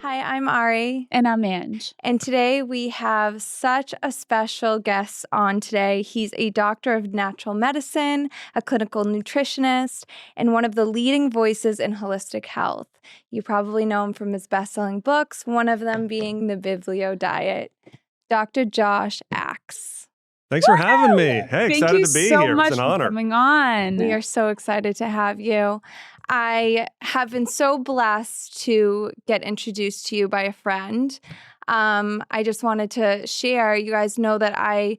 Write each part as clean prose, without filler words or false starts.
Hi, I'm Ari. And I'm Ange. And today we have such a special guest on today. He's a doctor of natural medicine, a clinical nutritionist, and one of the leading voices in holistic health. You probably know him from his best-selling books, one of them being The Biblio Diet. Dr. Josh Axe. Thanks for having me. Hey, Thank excited you to be so here. much It's an for honor. coming on. We are so excited to have you. I have been so blessed to get introduced to you by a friend. I just wanted to share, you guys know that I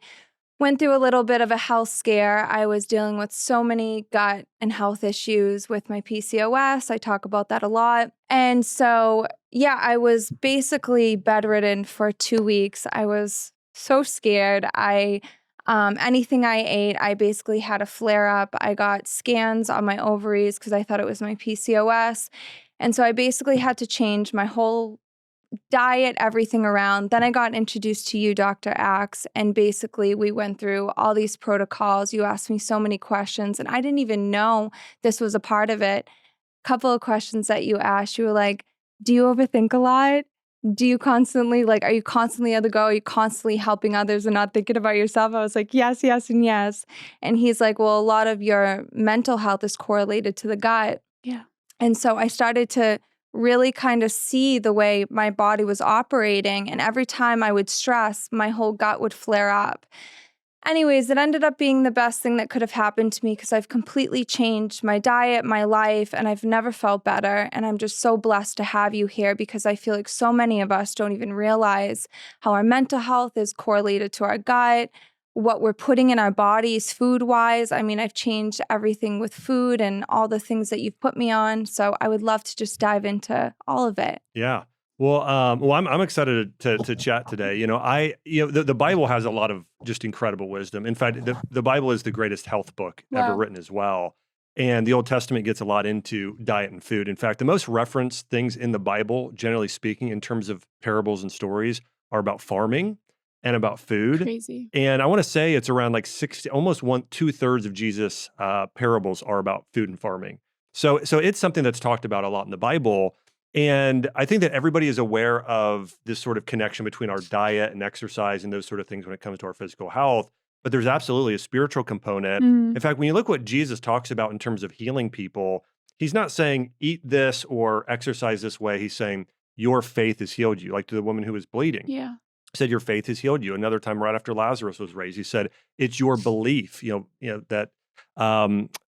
went through a little bit of a health scare. I was dealing with so many gut and health issues with my PCOS. I talk about that a lot. And so, yeah, I was basically bedridden for 2 weeks. I was so scared. Anything I ate, I basically had a flare up. I got scans on my ovaries because I thought it was my PCOS. And so I basically had to change my whole diet, everything around. Then I got introduced to you, Dr. Axe, and basically we went through all these protocols. You asked me so many questions, and I didn't even know this was a part of it. A couple of questions that you asked, you were like, do you overthink a lot? Do you constantly, are you constantly on the go? Are you constantly helping others and not thinking about yourself? I was like, yes, yes, and yes. And he's like, well, a lot of your mental health is correlated to the gut. Yeah. And so I started to really kind of see the way my body was operating. And every time I would stress, my whole gut would flare up. Anyways, it ended up being the best thing that could have happened to me because I've completely changed my diet, my life, and I've never felt better. And I'm just so blessed to have you here because I feel like so many of us don't even realize how our mental health is correlated to our gut, what we're putting in our bodies food-wise. I mean, I've changed everything with food and all the things that you've put me on. So I would love to just dive into all of it. Yeah. Well, I'm excited to chat today. The Bible has a lot of just incredible wisdom. In fact, the Bible is the greatest health book ever written as well. And the Old Testament gets a lot into diet and food. In fact, the most referenced things in the Bible, generally speaking, in terms of parables and stories, are about farming and about food. Crazy. And I want to say it's around like 60, almost 2/3 of Jesus' parables are about food and farming. So it's something that's talked about a lot in the Bible. And I think that everybody is aware of this sort of connection between our diet and exercise and those sort of things when it comes to our physical health. But there's absolutely a spiritual component. In fact, when you look what Jesus talks about in terms of healing people, he's not saying eat this or exercise this way. He's saying your faith has healed you, like to the woman who was bleeding. Yeah. He said your faith has healed you. Another time, right after Lazarus was raised, he said it's your belief, that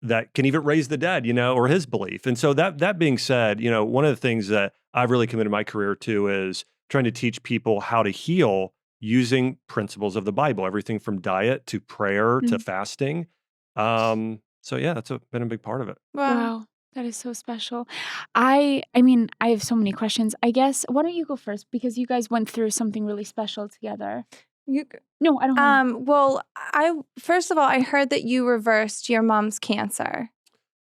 that can even raise the dead, or his belief. And so that being said, one of the things that I've really committed my career to is trying to teach people how to heal using principles of the Bible, everything from diet to prayer to fasting. So yeah, that's been a big part of it. Wow. That is so special. I mean, I have so many questions. I guess, why don't you go first? Because you guys went through something really special together. No, I don't. Well, first of all, I heard that you reversed your mom's cancer.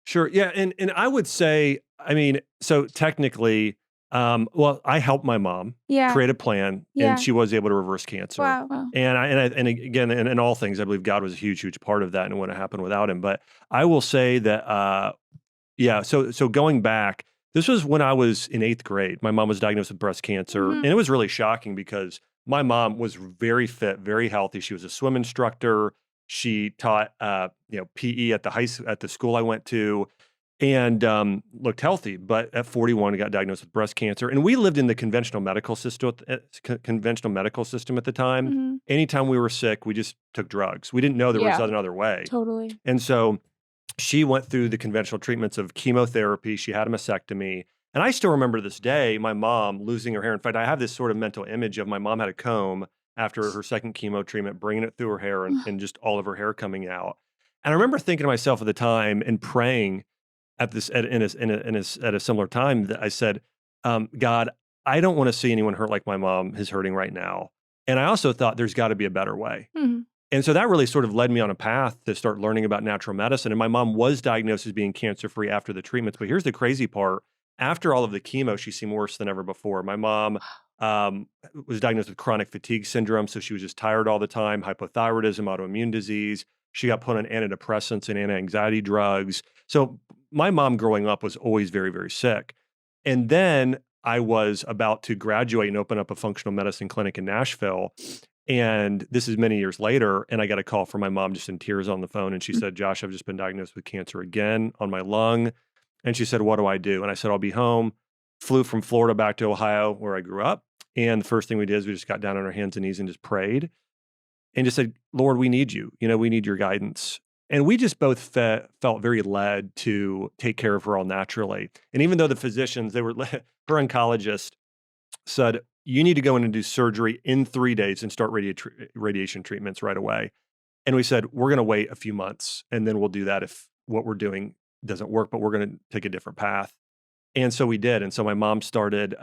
Sure. Yeah. And I would say, I mean, so technically, I helped my mom create a plan and she was able to reverse cancer. Wow. And again, in all things, I believe God was a huge, huge part of that and it wouldn't have happened without him. But I will say that, so going back, this was when I was in 8th grade. My mom was diagnosed with breast cancer and it was really shocking because my mom was very fit, very healthy. She was a swim instructor. She taught, PE at the school I went to, and looked healthy. But at 41, got diagnosed with breast cancer. And we lived in the conventional medical system at the time. Anytime we were sick, we just took drugs. We didn't know there was another way. Totally. And so she went through the conventional treatments of chemotherapy. She had a mastectomy. And I still remember to this day, my mom losing her hair. In fact, I have this sort of mental image of my mom had a comb after her second chemo treatment, bringing it through her hair and just all of her hair coming out. And I remember thinking to myself at the time and praying at a similar time that I said, God, I don't want to see anyone hurt like my mom is hurting right now. And I also thought there's got to be a better way. And so that really sort of led me on a path to start learning about natural medicine. And my mom was diagnosed as being cancer-free after the treatments. But here's the crazy part. After all of the chemo, she seemed worse than ever before. My mom was diagnosed with chronic fatigue syndrome, so she was just tired all the time, hypothyroidism, autoimmune disease. She got put on antidepressants and anti-anxiety drugs. So my mom growing up was always very, very sick. And then I was about to graduate and open up a functional medicine clinic in Nashville. And this is many years later, and I got a call from my mom just in tears on the phone. And she said, Josh, I've just been diagnosed with cancer again on my lung. And she said, what do I do? And I said, I'll be home. Flew from Florida back to Ohio, where I grew up. And the first thing we did is we just got down on our hands and knees and just prayed and just said, Lord, we need you. We need your guidance. And we just both felt very led to take care of her all naturally. And even though the physicians, her oncologist said, you need to go in and do surgery in 3 days and start radiation treatments right away. And we said, we're going to wait a few months and then we'll do that if what we're doing doesn't work, but we're going to take a different path. And so we did. And so my mom started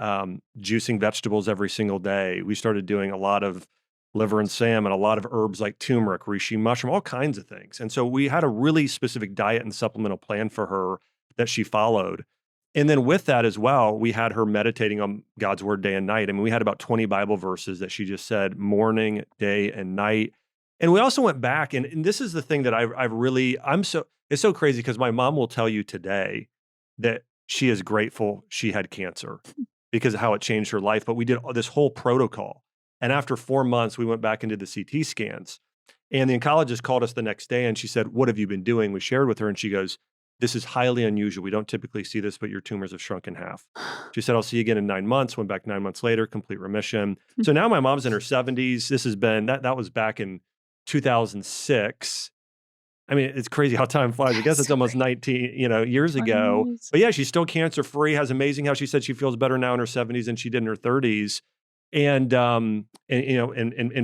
juicing vegetables every single day. We started doing a lot of liver and salmon, a lot of herbs like turmeric, reishi mushroom, all kinds of things. And so we had a really specific diet and supplemental plan for her that she followed. And then with that as well, we had her meditating on God's word day and night. I mean, we had about 20 Bible verses that she just said morning, day, and night. And we also went back, and this is the thing that it's so crazy because my mom will tell you today that she is grateful she had cancer because of how it changed her life. But we did this whole protocol. And after 4 months, we went back into the CT scans. And the oncologist called us the next day and she said, what have you been doing? We shared with her and she goes, this is highly unusual. We don't typically see this, but your tumors have shrunk in half. She said, I'll see you again in 9 months. Went back 9 months later, complete remission. So now my mom's in her 70s. This has been, that was back in 2006. I mean, it's crazy how time flies. I guess it's almost 19, years ago. But yeah, she's still cancer free. Has amazing how she said she feels better now in her 70s than she did in her 30s. And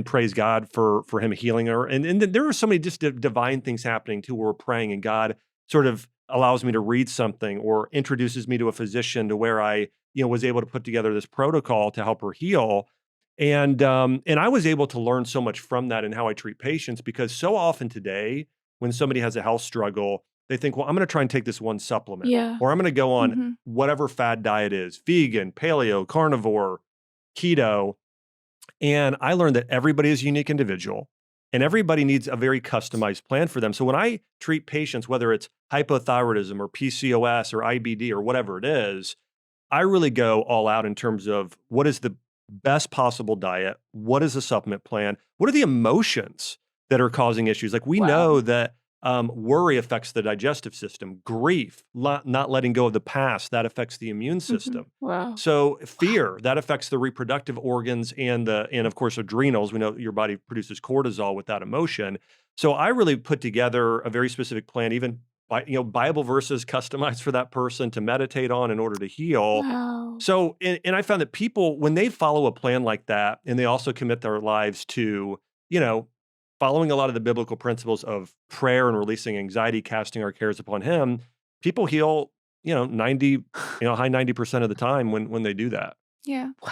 praise God for him healing her. And then there were so many just divine things happening too, where we're praying and God sort of allows me to read something or introduces me to a physician to where I, was able to put together this protocol to help her heal. And I was able to learn so much from that and how I treat patients, because so often today, when somebody has a health struggle, they think, well, I'm going to try and take this one supplement, or I'm going to go on whatever fad diet is, vegan, paleo, carnivore, keto. And I learned that everybody is a unique individual and everybody needs a very customized plan for them. So when I treat patients, whether it's hypothyroidism or PCOS or IBD or whatever it is, I really go all out in terms of what is the best possible diet? What is the supplement plan? What are the emotions that are causing issues? Like we know that worry affects the digestive system. Grief, not letting go of the past, that affects the immune system. So fear, that affects the reproductive organs and of course adrenals. We know your body produces cortisol with that emotion. So I really put together a very specific plan, even Bible verses customized for that person to meditate on in order to heal. So, and I found that people, when they follow a plan like that, and they also commit their lives to, following a lot of the biblical principles of prayer and releasing anxiety, casting our cares upon him, people heal, 90, high 90% of the time when they do that. Yeah. Wow.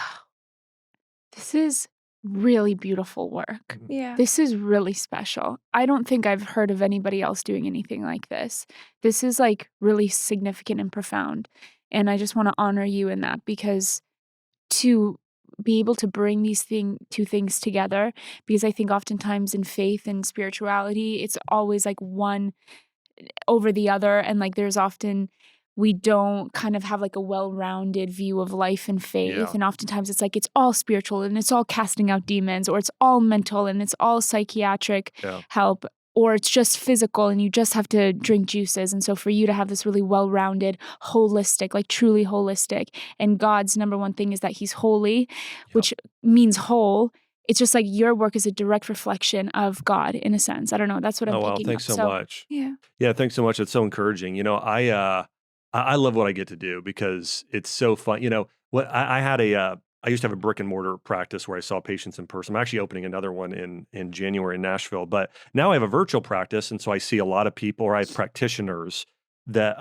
This is really beautiful work. Yeah. This is really special. I don't think I've heard of anybody else doing anything like this. This is like really significant and profound. And I just want to honor you in that, because to be able to bring these two things together, because I think oftentimes in faith and spirituality, it's always like one over the other. And like there's often, we don't kind of have like a well-rounded view of life and faith. Yeah. And oftentimes it's like, it's all spiritual and it's all casting out demons, or it's all mental and it's all psychiatric help, or it's just physical and you just have to drink juices. And so for you to have this really well-rounded, holistic, like truly holistic, and God's number one thing is that he's holy, which means whole. It's just like your work is a direct reflection of God in a sense. I don't know. That's what I'm picking up. Thanks so much. Yeah. Yeah. Thanks so much. It's so encouraging. I love what I get to do because it's so fun. I used to have a brick and mortar practice where I saw patients in person. I'm actually opening another one in January in Nashville, but now I have a virtual practice. And so I see a lot of people, or I have practitioners that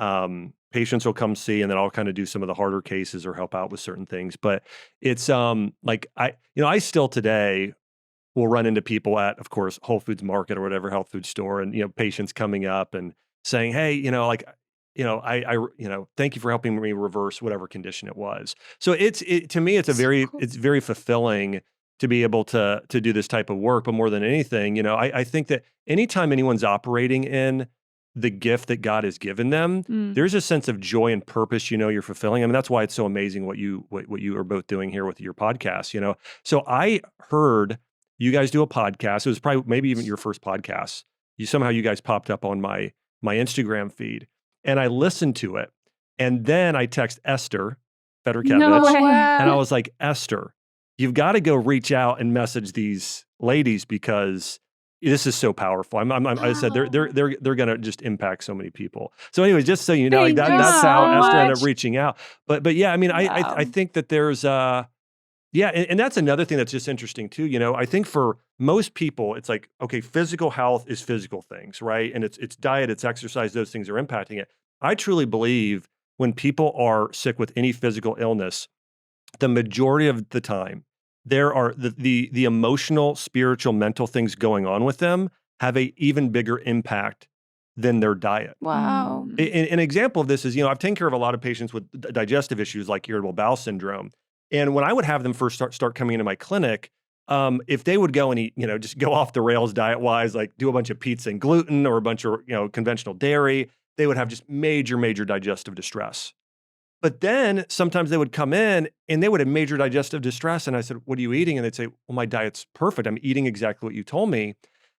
patients will come see, and then I'll kind of do some of the harder cases or help out with certain things. But it's I still today will run into people at, of course, Whole Foods Market or whatever health food store, and patients coming up and saying, hey, I thank you for helping me reverse whatever condition it was. So to me, it's very fulfilling to be able to do this type of work. But more than anything, I think that anytime anyone's operating in the gift that God has given them, Mm. there's a sense of joy and purpose, you're fulfilling. I mean, that's why it's so amazing what you are both doing here with your podcast. So I heard you guys do a podcast. It was probably maybe even your first podcast. You guys popped up on my Instagram feed, and I listened to it. And then I text Esther Federkevich, No way. and I was like, Esther, you've got to go reach out and message these ladies because this is so powerful. I said they're gonna just impact so many people. So anyway, just so you know, Thank you that's how so Esther ended up much. reaching out. But yeah, I mean, Wow. I think that there's and that's another thing that's just interesting too. I think for most people, it's like, okay, physical health is physical things, right? And it's diet, it's exercise, those things are impacting it. I truly believe when people are sick with any physical illness, the majority of the time, there are the emotional, spiritual, mental things going on with them have a even bigger impact than their diet. Wow. Mm. An example of this is, I've taken care of a lot of patients with digestive issues like irritable bowel syndrome. And when I would have them first start coming into my clinic, if they would go and eat, just go off the rails diet-wise, like do a bunch of pizza and gluten or a bunch of, conventional dairy, they would have just major, major digestive distress. But then sometimes they would come in and they would have major digestive distress. And I said, what are you eating? And they'd say, well, my diet's perfect. I'm eating exactly what you told me.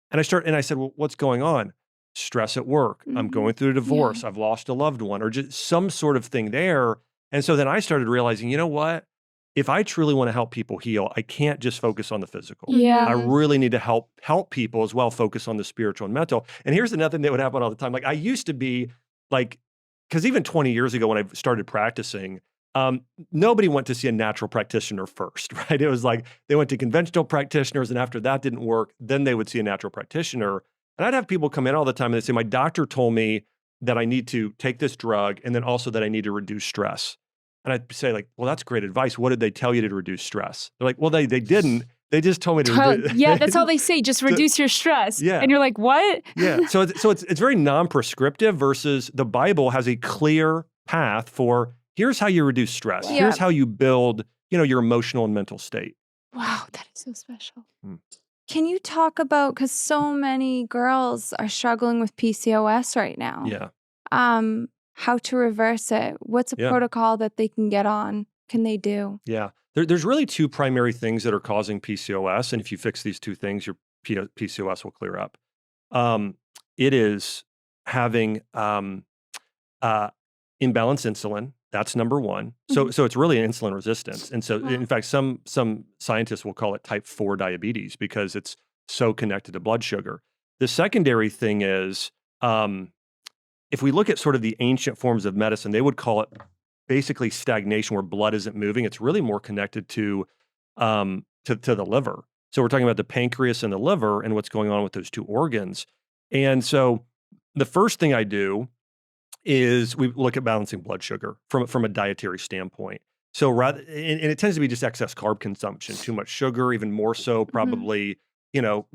And I said, well, what's going on? Stress at work. I'm going through a divorce. Yeah. I've lost a loved one, or just some sort of thing there. And so then I started realizing, you know what? If I truly want to help people heal, I can't just focus on the physical. Yeah. I really need to help people as well, focus on the spiritual and mental. And here's another thing that would happen all the time. Like I used to be like, because even 20 years ago when I started practicing, nobody went to see a natural practitioner first, right? It was like they went to conventional practitioners, and after that didn't work, then they would see a natural practitioner. And I'd have people come in all the time and they'd say, my doctor told me that I need to take this drug and then also that I need to reduce stress. And I'd say like, well, that's great advice. What did they tell you to reduce stress? They're like, well, they didn't. They just told me to reduce. Yeah, that's all they say. Just reduce your stress. Yeah. And you're like, what? Yeah. So it's very non-prescriptive versus the Bible has a clear path for here's how you reduce stress. Yeah. Here's how you build, your emotional and mental state. Wow, that is so special. Can you talk about, because so many girls are struggling with PCOS right now. Yeah. How to reverse it? What's a protocol that they can get on? Can they do? Yeah. There's really two primary things that are causing PCOS. And if you fix these two things, your PCOS will clear up. It is having imbalanced insulin. That's number one. So it's really an insulin resistance. And so in fact, some scientists will call it type 4 diabetes because it's so connected to blood sugar. The secondary thing is, if we look at sort of the ancient forms of medicine, they would call it basically stagnation where blood isn't moving. It's really more connected to the liver. So we're talking about the pancreas and the liver and what's going on with those two organs. And so the first thing I do is we look at balancing blood sugar from a dietary standpoint. So rather, and it tends to be just excess carb consumption, too much sugar, even more so probably,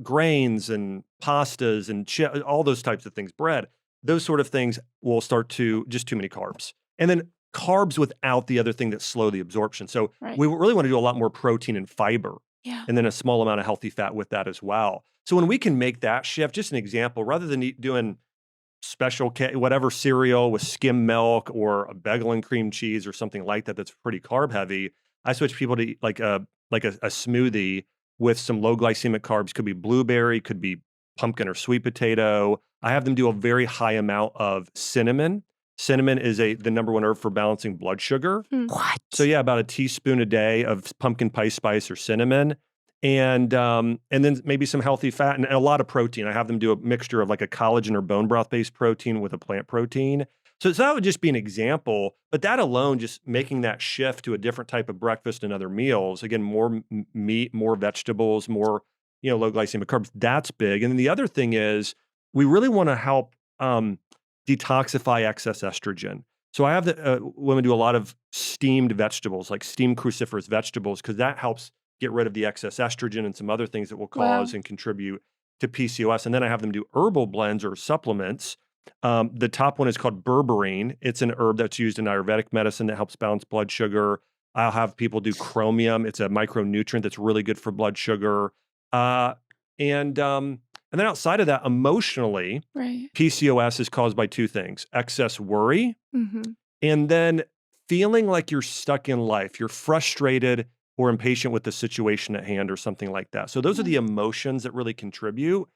grains and pastas and all those types of things, bread, those sort of things will start to just too many carbs. And then carbs without the other thing that slow the absorption. So we really want to do a lot more protein and fiber. Yeah. And then a small amount of healthy fat with that as well. So when we can make that shift, just an example, rather than doing special whatever cereal with skim milk or a bagel and cream cheese or something like that that's pretty carb heavy, I switch people to eat like a smoothie with some low glycemic carbs. Could be blueberry, could be pumpkin or sweet potato. I have them do a very high amount of cinnamon. Cinnamon is the number one herb for balancing blood sugar. What? So yeah, about a teaspoon a day of pumpkin pie spice or cinnamon. And then maybe some healthy fat and a lot of protein. I have them do a mixture of like a collagen or bone broth-based protein with a plant protein. So that would just be an example, but that alone, just making that shift to a different type of breakfast and other meals, again, more meat, more vegetables, more, low glycemic carbs, that's big. And then the other thing is we really want to help detoxify excess estrogen. So I have the women do a lot of steamed vegetables, like steamed cruciferous vegetables, because that helps get rid of the excess estrogen and some other things that will cause and contribute to PCOS. And then I have them do herbal blends or supplements. The top one is called berberine. It's an herb that's used in Ayurvedic medicine that helps balance blood sugar. I'll have people do chromium. It's a micronutrient that's really good for blood sugar. And And then outside of that, emotionally, Right. PCOS is caused by two things: excess worry, Mm-hmm. and then feeling like you're stuck in life. You're frustrated or impatient with the situation at hand or something like that. So those are Yeah. the emotions that really contribute.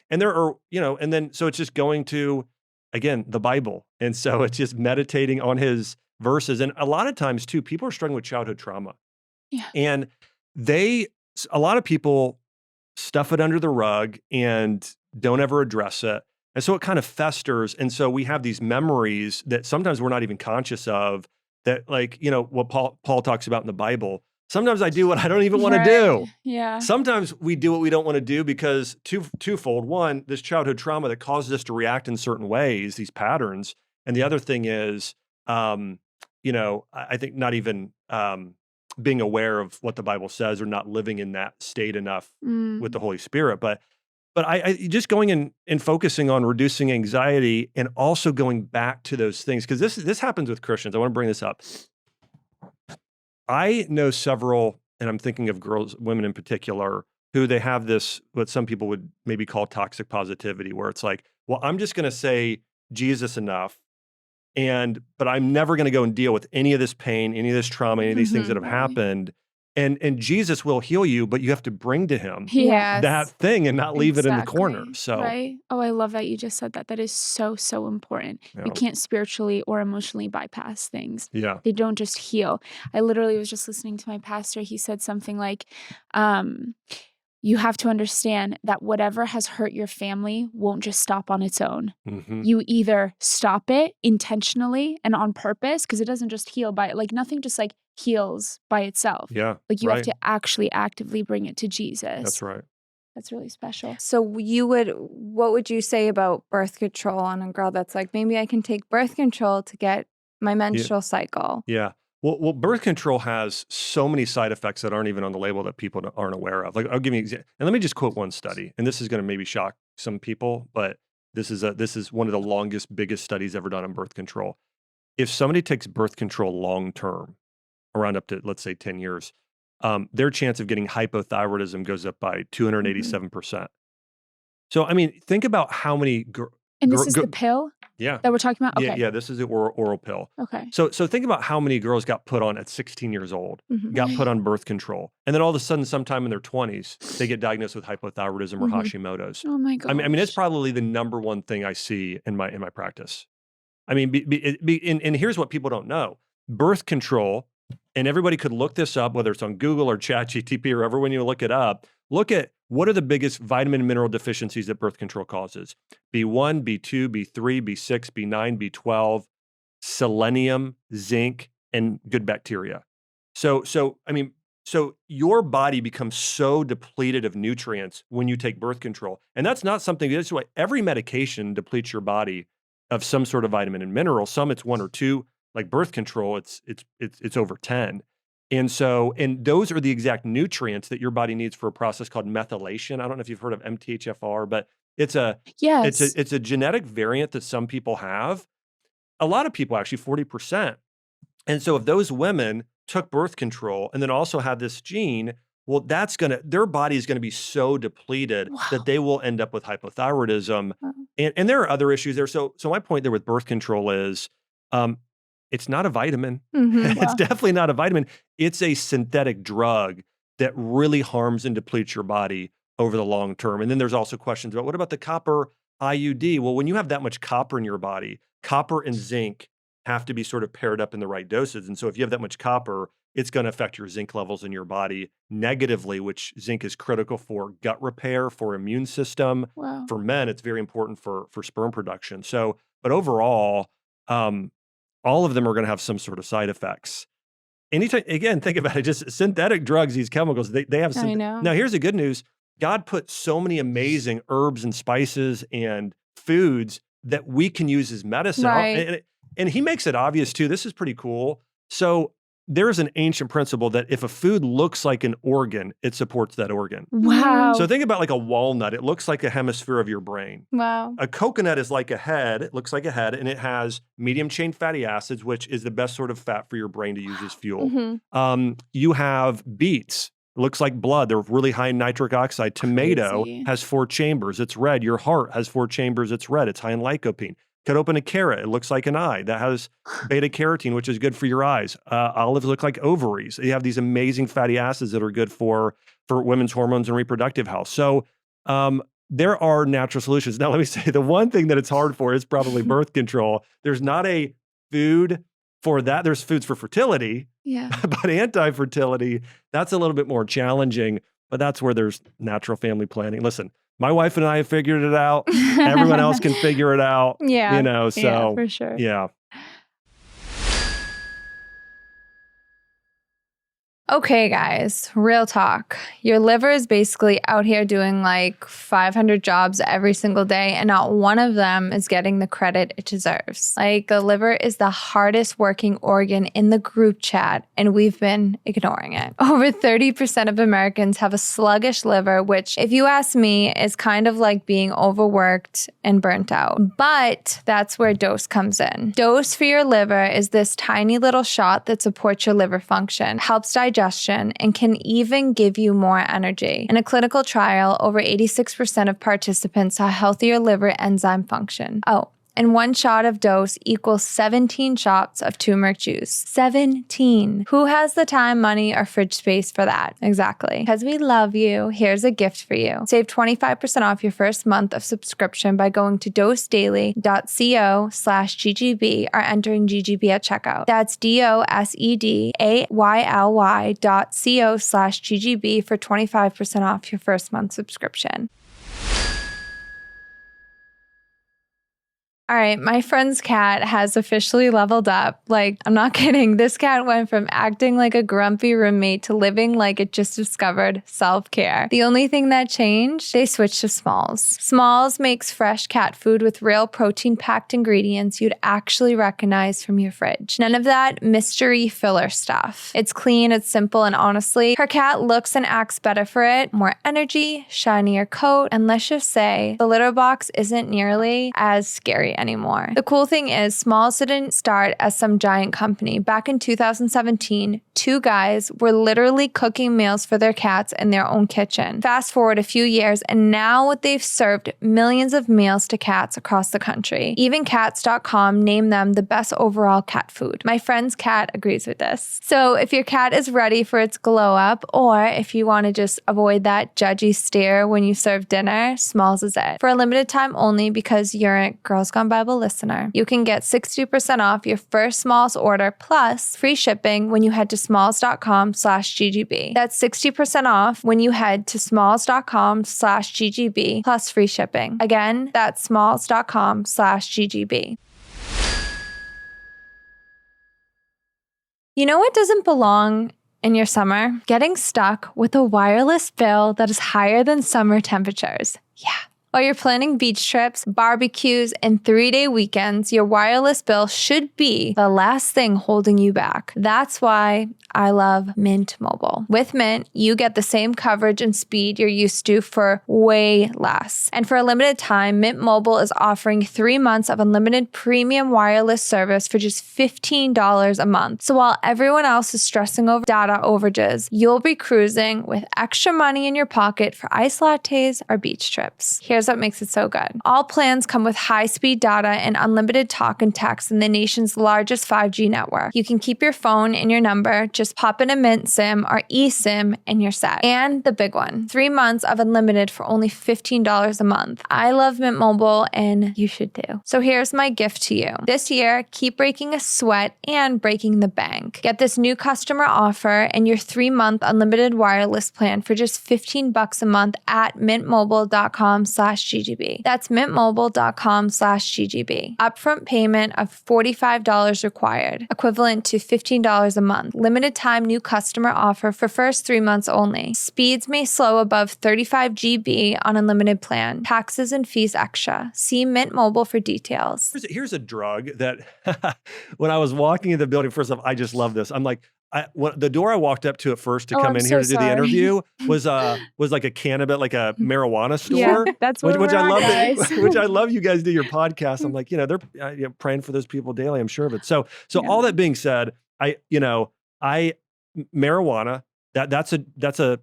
And there are, and then so it's just going to, again, the Bible. And so it's just meditating on his verses. And a lot of times too, people are struggling with childhood trauma. Yeah. And a lot of people stuff it under the rug and don't ever address it. And so it kind of festers. And so we have these memories that sometimes we're not even conscious of, that, like, what Paul talks about in the Bible. Sometimes I do what I don't even want to do. Yeah. Sometimes we do what we don't want to do because twofold. One, this childhood trauma that causes us to react in certain ways, these patterns. And the other thing is, I think not even being aware of what the Bible says, or not living in that state enough with the Holy Spirit. But I just going in and focusing on reducing anxiety, and also going back to those things, because this happens with Christians. I want to bring this up. I know several, and I'm thinking of women in particular, who they have this, what some people would maybe call toxic positivity, where it's like, well, I'm just going to say Jesus enough, but I'm never going to go and deal with any of this pain, any of this trauma, any of these things that have happened. And Jesus will heal you, but you have to bring to him Yes. that thing and not leave it in the corner. So, Right. Oh, I love that you just said that. That is so, so important. Yeah. You can't spiritually or emotionally bypass things. Yeah. They don't just heal. I literally was just listening to my pastor. He said something like, you have to understand that whatever has hurt your family won't just stop on its own. Mm-hmm. You either stop it intentionally and on purpose, because it doesn't just heal by, like, nothing just like heals by itself. Yeah. Like, you right. have to actually actively bring it to Jesus. That's right. That's really special. So what would you say about birth control on a girl that's like, maybe I can take birth control to get my menstrual cycle? Yeah. Well, birth control has so many side effects that aren't even on the label that people aren't aware of. Like, I'll give you an example. And let me just quote one study. And this is going to maybe shock some people, but this is one of the longest, biggest studies ever done on birth control. If somebody takes birth control long term, around up to, let's say, 10 years, their chance of getting hypothyroidism goes up by 287%. So, I mean, think about how many And this is the pill that we're talking about? Okay. Yeah, this is the oral pill. Okay. So think about how many girls got put on at 16 years old, got put on birth control. And then all of a sudden, sometime in their 20s, they get diagnosed with hypothyroidism or Hashimoto's. Oh my gosh. I mean, it's probably the number one thing I see in my practice. I mean, and here's what people don't know. Birth control, and everybody could look this up, whether it's on Google or ChatGPT or wherever, when you look it up, look at what are the biggest vitamin and mineral deficiencies that birth control causes. B1, B2, B3, B6, B9, B12, selenium, zinc, and good bacteria. So your body becomes so depleted of nutrients when you take birth control. And that's not something, that's why every medication depletes your body of some sort of vitamin and mineral. Some it's 1 or 2, like birth control, it's over 10. And those are the exact nutrients that your body needs for a process called methylation. I don't know if you've heard of MTHFR, but it's a genetic variant that some people have. A lot of people, actually 40%. And so if those women took birth control and then also have this gene, well, their body is going to be so depleted that they will end up with hypothyroidism. And there are other issues there. So my point there with birth control is, it's not a vitamin. It's definitely not a vitamin. It's a synthetic drug that really harms and depletes your body over the long term. And then there's also questions about, what about the copper IUD? Well, when you have that much copper in your body, copper and zinc have to be sort of paired up in the right doses. And so if you have that much copper, it's going to affect your zinc levels in your body negatively, which zinc is critical for gut repair, for immune system. Wow. For men, it's very important for sperm production. So, but overall, all of them are going to have some sort of side effects. Anytime, again, think about it, just synthetic drugs, these chemicals, they have I know. Now, here's the good news. God put so many amazing herbs and spices and foods that we can use as medicine. Right. And he makes it obvious too. This is pretty cool. So there's an ancient principle that if a food looks like an organ, it supports that organ. Wow. So think about like a walnut. It looks like a hemisphere of your brain. Wow. A coconut is like a head. It looks like a head, and it has medium chain fatty acids, which is the best sort of fat for your brain to use as fuel. You have beets. It looks like blood. They're really high in nitric oxide. Tomato Crazy. has 4 chambers. It's red. Your heart has 4 chambers. It's red. It's high in lycopene. Cut open a carrot. It looks like an eye. That has beta carotene, which is good for your eyes. Olives look like ovaries. You have these amazing fatty acids that are good for women's hormones and reproductive health. So there are natural solutions. Now, let me say the one thing that it's hard for is probably birth control. There's not a food for that. There's foods for fertility, but anti-fertility, that's a little bit more challenging. But that's where there's natural family planning. Listen, my wife and I have figured it out. Everyone else can figure it out. Yeah. You know, so Yeah, for sure. yeah. Okay, guys, real talk. Your liver is basically out here doing like 500 jobs every single day, and not one of them is getting the credit it deserves. Like, the liver is the hardest working organ in the group chat, and we've been ignoring it. Over 30% of Americans have a sluggish liver, which, if you ask me, is kind of like being overworked and burnt out. But that's where Dose comes in. Dose for your liver is this tiny little shot that supports your liver function, helps digestion, and can even give you more energy. In a clinical trial, over 86% of participants saw healthier liver enzyme function. Oh, and 1 shot of Dose equals 17 shots of turmeric juice. 17. Who has the time, money, or fridge space for that? Exactly. Because we love you, here's a gift for you. Save 25% off your first month of subscription by going to dosedaily.co/GGB or entering GGB at checkout. That's dosedaily.co/GGB for 25% off your first month subscription. All right, my friend's cat has officially leveled up. Like, I'm not kidding. This cat went from acting like a grumpy roommate to living like it just discovered self-care. The only thing that changed, they switched to Smalls. Smalls makes fresh cat food with real protein-packed ingredients you'd actually recognize from your fridge. None of that mystery filler stuff. It's clean, it's simple, and honestly, her cat looks and acts better for it. More energy, shinier coat, and let's just say, the litter box isn't nearly as scary anymore. The cool thing is, Smalls didn't start as some giant company. Back in 2017, 2 guys were literally cooking meals for their cats in their own kitchen. Fast forward a few years, and now they've served millions of meals to cats across the country. Even Cats.com named them the best overall cat food. My friend's cat agrees with this. So if your cat is ready for its glow up, or if you want to just avoid that judgy stare when you serve dinner, Smalls is it. For a limited time only, because you're a Girls Gone Bible listener, you can get 60% off your first Smalls order plus free shipping when you head to smalls.com/GGB. That's 60% off when you head to smalls.com/GGB plus free shipping. Again, that's smalls.com/GGB. You know what doesn't belong in your summer? Getting stuck with a wireless bill that is higher than summer temperatures. Yeah. While you're planning beach trips, barbecues, and 3-day weekends, your wireless bill should be the last thing holding you back. That's why I love Mint Mobile. With Mint, you get the same coverage and speed you're used to for way less. And for a limited time, Mint Mobile is offering 3 months of unlimited premium wireless service for just $15 a month. So while everyone else is stressing over data overages, you'll be cruising with extra money in your pocket for iced lattes or beach trips. Here's what makes it so good. All plans come with high-speed data and unlimited talk and text in the nation's largest 5G network. You can keep your phone and your number, just pop in a Mint SIM or eSIM and you're set. And the big one, 3 months of unlimited for only $15 a month. I love Mint Mobile and you should too. So here's my gift to you. This year, keep breaking a sweat and breaking the bank. Get this new customer offer and your 3-month unlimited wireless plan for just $15 a month at mintmobile.com/GGB. That's mintmobile.com/GGB. Upfront payment of $45 required, equivalent to $15 a month. Limited time new customer offer for first 3 months only. Speeds may slow above 35 GB on unlimited plan. Taxes and fees extra. See Mint Mobile for details. Here's a drug that when I was walking in the building, first off, I just love this. I'm like, the door I walked up to at first to come in here to do the interview was like a cannabis, like a marijuana store. Yeah, that's what which I love. guys. Which I love. You guys do your podcast. I'm like, they're praying for those people daily. I'm sure of it. So all that being said, marijuana That's a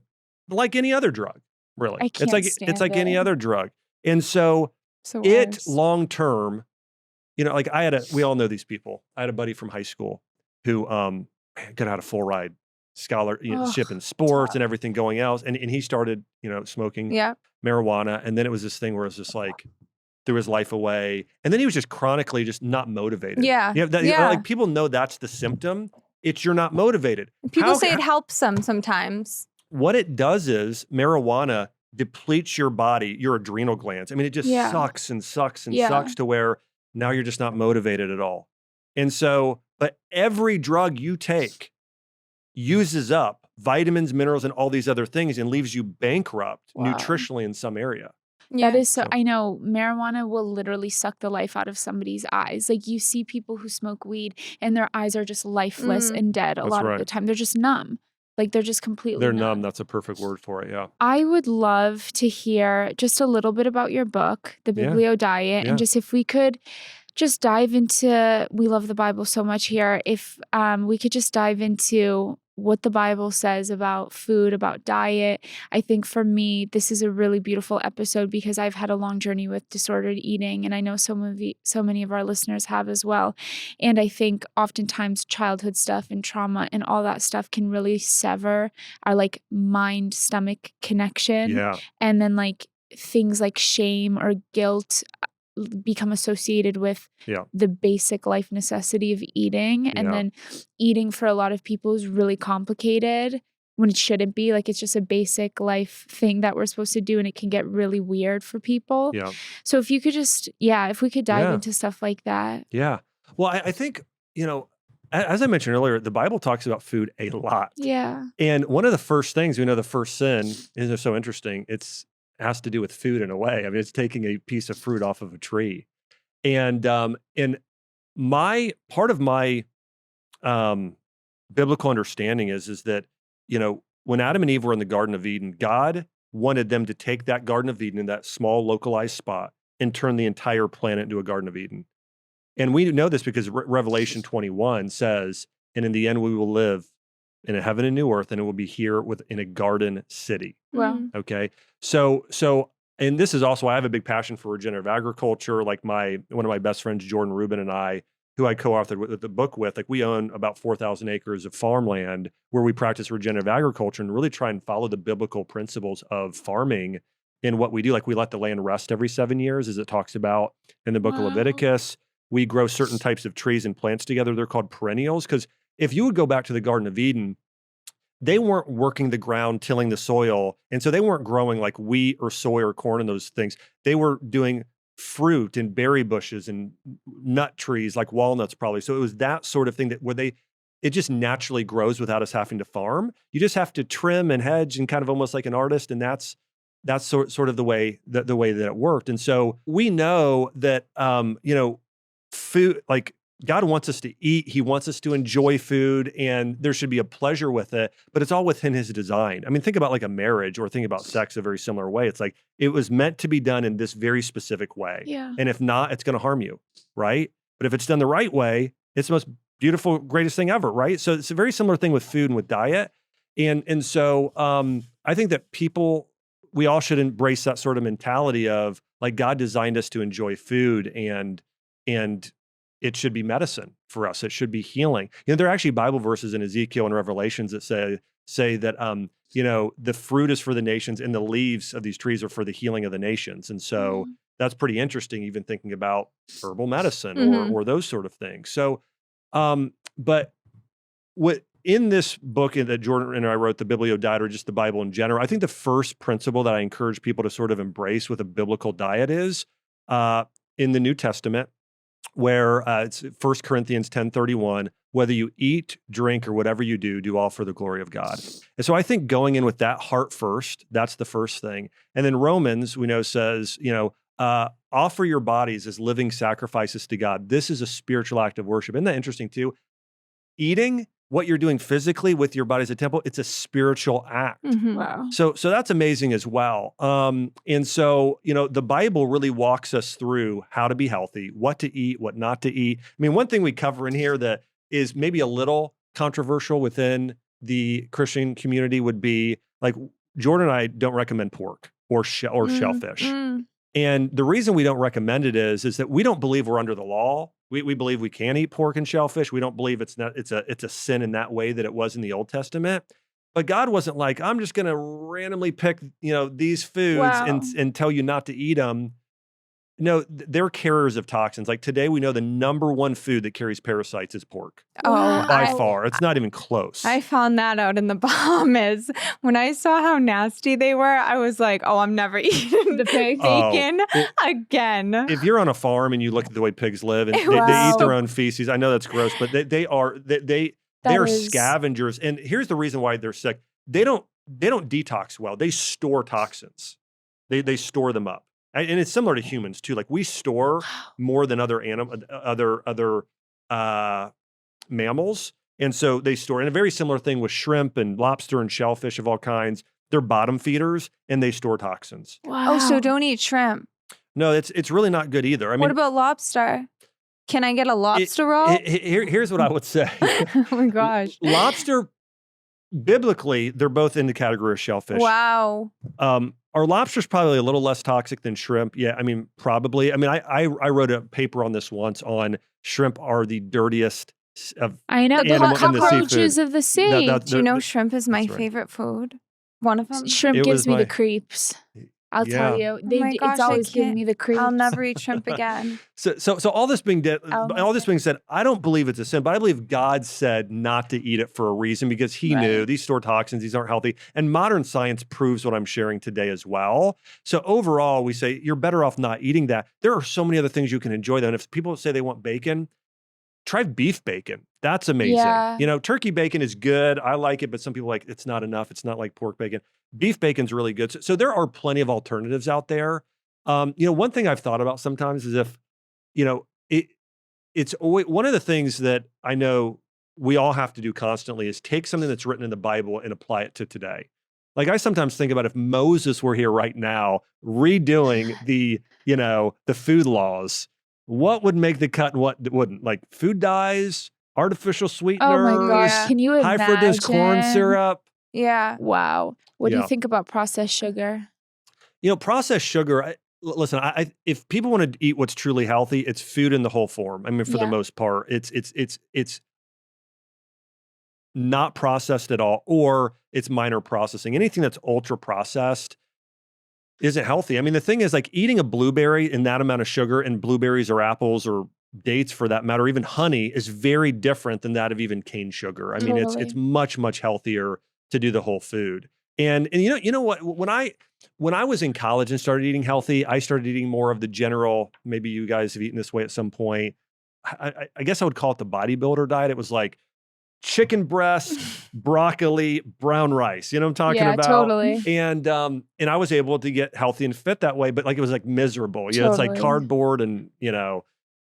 like any other drug, really. I can't It's stand like any it. other drug. And so It's the it worst. long term, like we all know these people. I had a buddy from high school who got out a full ride scholarship in sports and everything going else. And he started, smoking Yeah. marijuana. And then it was this thing where it was just like threw his life away. And then he was just chronically just not motivated. Yeah. Yeah. Like people know that's the symptom. It's you're not motivated. People say it helps them sometimes. What it does is marijuana depletes your body, your adrenal glands. I mean, it just sucks and sucks and sucks to where now you're just not motivated at all. And so, but every drug you take uses up vitamins, minerals, and all these other things and leaves you bankrupt nutritionally in some area. That is so, I know marijuana will literally suck the life out of somebody's eyes. Like you see people who smoke weed and their eyes are just lifeless and dead a lot of the time. They're just numb. Like they're just completely numb. That's a perfect word for it. Yeah. I would love to hear just a little bit about your book, The Biblio Diet, and just if we could just dive into, we love the Bible so much here. If we could just dive into what the Bible says about food, about diet. I think for me, this is a really beautiful episode because I've had a long journey with disordered eating, and I know so many of our listeners have as well. And I think oftentimes childhood stuff and trauma and all that stuff can really sever our like mind-stomach connection. Yeah. And then like things like shame or guilt become associated with the basic life necessity of eating. And then eating for a lot of people is really complicated when it shouldn't be. Like it's just a basic life thing that we're supposed to do, and it can get really weird for people. Yeah. So if you could just, if we could dive into stuff like that. Yeah. Well, I think, as I mentioned earlier, the Bible talks about food a lot. Yeah. And one of the first things, we know the first sin is so interesting. It has to do with food in a way. I mean, it's taking a piece of fruit off of a tree. And part of my biblical understanding is that, when Adam and Eve were in the Garden of Eden, God wanted them to take that Garden of Eden in that small localized spot and turn the entire planet into a Garden of Eden. And we know this because Revelation 21 says, and in the end we will live in a heaven and new earth, and it will be here in a garden city. Wow. Okay. So, and this is also why I have a big passion for regenerative agriculture. Like one of my best friends, Jordan Rubin, and I, who I co-authored the book with, like we own about 4,000 acres of farmland where we practice regenerative agriculture and really try and follow the biblical principles of farming in what we do. Like we let the land rest every 7 years, as it talks about in the book of Leviticus. We grow certain types of trees and plants together. They're called perennials, because if you would go back to the Garden of Eden, they weren't working the ground, tilling the soil. And so they weren't growing like wheat or soy or corn and those things. They were doing fruit and berry bushes and nut trees like walnuts probably. So it was that sort of thing it just naturally grows without us having to farm. You just have to trim and hedge and kind of almost like an artist. And that's sort of the way that it worked. And so we know that, food, like God wants us to eat. He wants us to enjoy food, and there should be a pleasure with it, but it's all within his design. I mean, think about like a marriage, or think about sex a very similar way. It's like, it was meant to be done in this very specific way. Yeah. And if not, it's going to harm you, right? But if it's done the right way, it's the most beautiful, greatest thing ever, right? So it's a very similar thing with food and with diet. And so I think that we all should embrace that sort of mentality of like, God designed us to enjoy food, and it should be medicine for us. It should be healing. There are actually Bible verses in Ezekiel and Revelations that say that, the fruit is for the nations and the leaves of these trees are for the healing of the nations. And so that's pretty interesting, even thinking about herbal medicine or those sort of things. So, but what in this book that Jordan and I wrote, the Biblio Diet, or just the Bible in general, I think the first principle that I encourage people to sort of embrace with a biblical diet is in the New Testament, where it's 1 Corinthians 10:31, whether you eat, drink, or whatever you do, do all for the glory of God. And so I think going in with that heart first, that's the first thing. And then Romans, we know, says, offer your bodies as living sacrifices to God. This is a spiritual act of worship. Isn't that interesting too? Eating, what you're doing physically with your body as a temple, it's a spiritual act. Wow. So that's amazing as well. And so, the Bible really walks us through how to be healthy, what to eat, what not to eat. I mean, one thing we cover in here that is maybe a little controversial within the Christian community would be like, Jordan and I don't recommend pork or shellfish. And the reason we don't recommend it is that we don't believe we're under the law. We believe we can eat pork and shellfish. We don't believe it's a sin in that way that it was in the Old Testament. But God wasn't like, I'm just going to randomly pick, these foods and tell you not to eat them. No, they're carriers of toxins. Like today, we know the number one food that carries parasites is pork. By far. It's not even close. I found that out in the Bahamas. When I saw how nasty they were, I was like, oh, I'm never eating the bacon again. If you're on a farm and you look at the way pigs live and they eat their own feces, I know that's gross, but they are scavengers. And here's the reason why they're sick. They don't detox well. They store toxins. They store them up. And it's similar to humans too. Like we store more than other mammals. And so they store, and a very similar thing with shrimp and lobster and shellfish of all kinds. They're bottom feeders and they store toxins. Wow. Oh, so don't eat shrimp. No, it's really not good either. I mean, what about lobster? Can I get a lobster roll? Here's what I would say. Oh my gosh. Lobster, biblically, they're both in the category of shellfish. Wow. Our lobster's probably a little less toxic than shrimp. Yeah, I mean, probably. I mean, I wrote a paper on this once on shrimp are the dirtiest of the cockroaches of the sea. Do you know shrimp is my favorite food? One of them. Shrimp gives me the creeps. I'll tell you. It's always giving me the creeps. I'll never eat shrimp again. So all this being said, I don't believe it's a sin, but I believe God said not to eat it for a reason because he knew these store toxins, these aren't healthy. And modern science proves what I'm sharing today as well. So overall, we say you're better off not eating that. There are so many other things you can enjoy though. And if people say they want bacon, try beef bacon. That's amazing. Yeah. Turkey bacon is good. I like it, but some people like it's not enough. It's not like pork bacon. Beef bacon's really good. So there are plenty of alternatives out there. One thing I've thought about sometimes is if, it's always one of the things that I know we all have to do constantly is take something that's written in the Bible and apply it to today. Like I sometimes think about if Moses were here right now redoing the food laws, what would make the cut and what wouldn't? Like food dyes, artificial sweeteners. Oh my gosh. Can you imagine? High fructose corn syrup. Yeah. Wow. What do you think about processed sugar? Processed sugar, listen, if people want to eat what's truly healthy, it's food in the whole form. I mean, for the most part, it's not processed at all, or it's minor processing. Anything that's ultra processed isn't healthy. I mean, the thing is like eating a blueberry in that amount of sugar, and blueberries or apples or dates for that matter, even honey is very different than that of even cane sugar. I mean, it's much, much healthier to do the whole food. And you know what, when I was in college and started eating healthy, I started eating more of the general, maybe you guys have eaten this way at some point. I guess I would call it the bodybuilder diet. It was like chicken breast, broccoli, brown rice. You know what I'm talking about? Totally. And I was able to get healthy and fit that way, but like it was like miserable. It's like cardboard and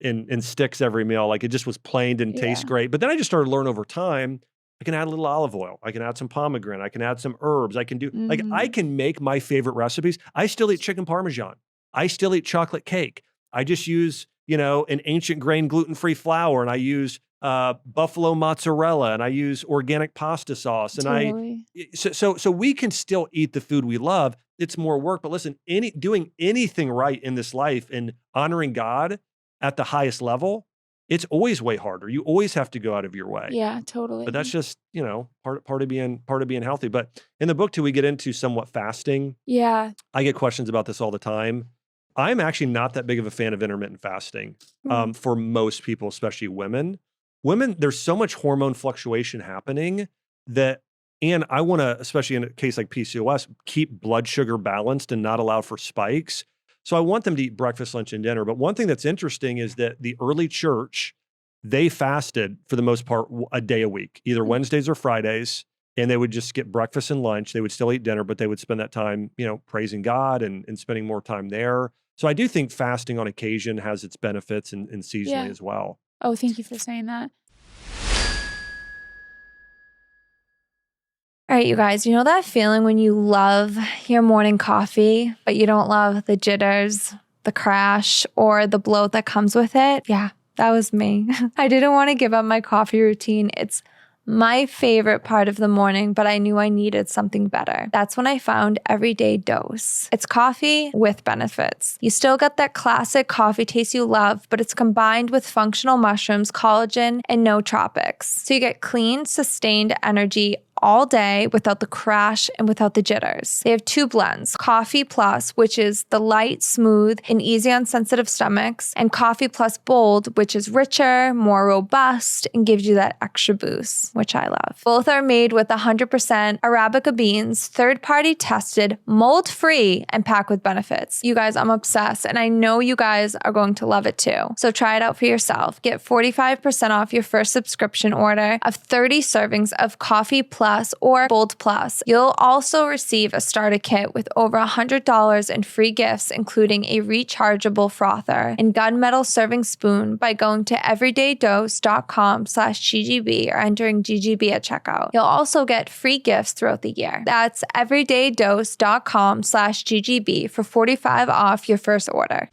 and sticks every meal. Like it just was plain, didn't taste great. But then I just started to learn over time, I can add a little olive oil. I can add some pomegranate. I can add some herbs. I can do, like, I can make my favorite recipes. I still eat chicken Parmesan. I still eat chocolate cake. I just use, an ancient grain gluten-free flour, and I use buffalo mozzarella, and I use organic pasta sauce. And so we can still eat the food we love. It's more work, but listen, doing anything right in this life and honoring God at the highest level, it's always way harder. You always have to go out of your way. Yeah, totally. But that's just, part of being healthy. But in the book too, we get into somewhat fasting. Yeah. I get questions about this all the time. I'm actually not that big of a fan of intermittent fasting for most people, especially women. Women, there's so much hormone fluctuation happening and I want to, especially in a case like PCOS, keep blood sugar balanced and not allow for spikes. So I want them to eat breakfast, lunch, and dinner. But one thing that's interesting is that the early church, they fasted for the most part a day a week, either Wednesdays or Fridays, and they would just skip breakfast and lunch. They would still eat dinner, but they would spend that time, praising God and spending more time there. So I do think fasting on occasion has its benefits and seasonally as well. Oh, thank you for saying that. All right, you guys, you know that feeling when you love your morning coffee, but you don't love the jitters, the crash, or the bloat that comes with it? Yeah, that was me. I didn't want to give up my coffee routine. It's My favorite part of the morning, but I knew I needed something better. That's when I found Everyday Dose. It's coffee with benefits. You still get that classic coffee taste you love, but it's combined with functional mushrooms, collagen, and nootropics. So you get clean, sustained energy all day without the crash and without the jitters. They have 2 blends, Coffee Plus, which is the light, smooth, and easy on sensitive stomachs, and Coffee Plus Bold, which is richer, more robust, and gives you that extra boost, which I love. Both are made with 100% Arabica beans, third-party tested, mold-free, and packed with benefits. You guys, I'm obsessed, and I know you guys are going to love it too. So try it out for yourself. Get 45% off your first subscription order of 30 servings of Coffee Plus or Bold Plus. You'll also receive a starter kit with over $100 in free gifts, including a rechargeable frother and gunmetal serving spoon by going to everydaydose.com/GGB or entering GGB at checkout. You'll also get free gifts throughout the year. That's everydaydose.com/GGB for 45% off your first order.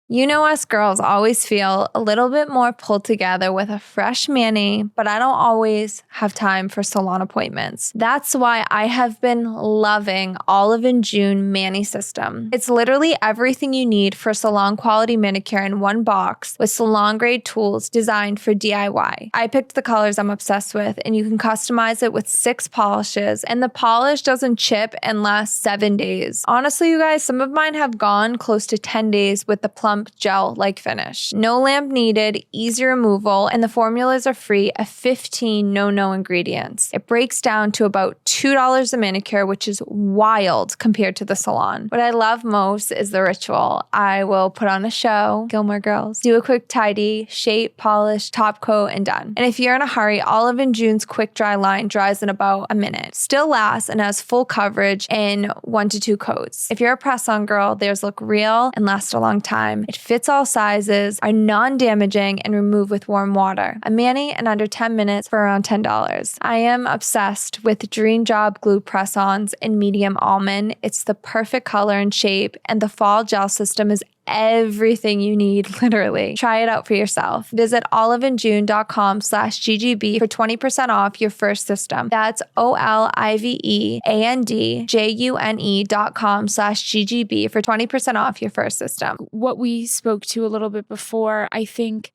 You know, us girls always feel a little bit more pulled together with a fresh mani, but I don't always have time for salon appointments. That's why I have been loving Olive & June Mani System. It's literally everything you need for salon quality manicure in one box with salon grade tools designed for DIY. I picked the colors I'm obsessed with, and you can customize it with 6 polishes, and the polish doesn't chip and lasts 7 days. Honestly, you guys, some of mine have gone close to 10 days with the plump gel-like finish. No lamp needed, easy removal, and the formulas are free of 15 no ingredients. It breaks down to about $2 a manicure, which is wild compared to the salon. What I love most is the ritual. I will put on a show, Gilmore Girls, do a quick tidy, shape, polish, top coat, and done. And if you're in a hurry, Olive & June's quick dry line dries in about a minute. Still lasts and has full coverage in 1 to 2 coats. If you're a press-on girl, theirs look real and last a long time. It fits all sizes, are non-damaging, and remove with warm water. A mani in under 10 minutes for around $10. I am obsessed with Dream Job Glue Press-Ons in medium almond. It's the perfect color and shape, and the fall gel system is everything you need, literally. Try it out for yourself. Visit oliveandjune.com/GGB for 20% off your first system. That's oliveandjune.com/GGB for 20% off your first system. What we spoke to a little bit before, I think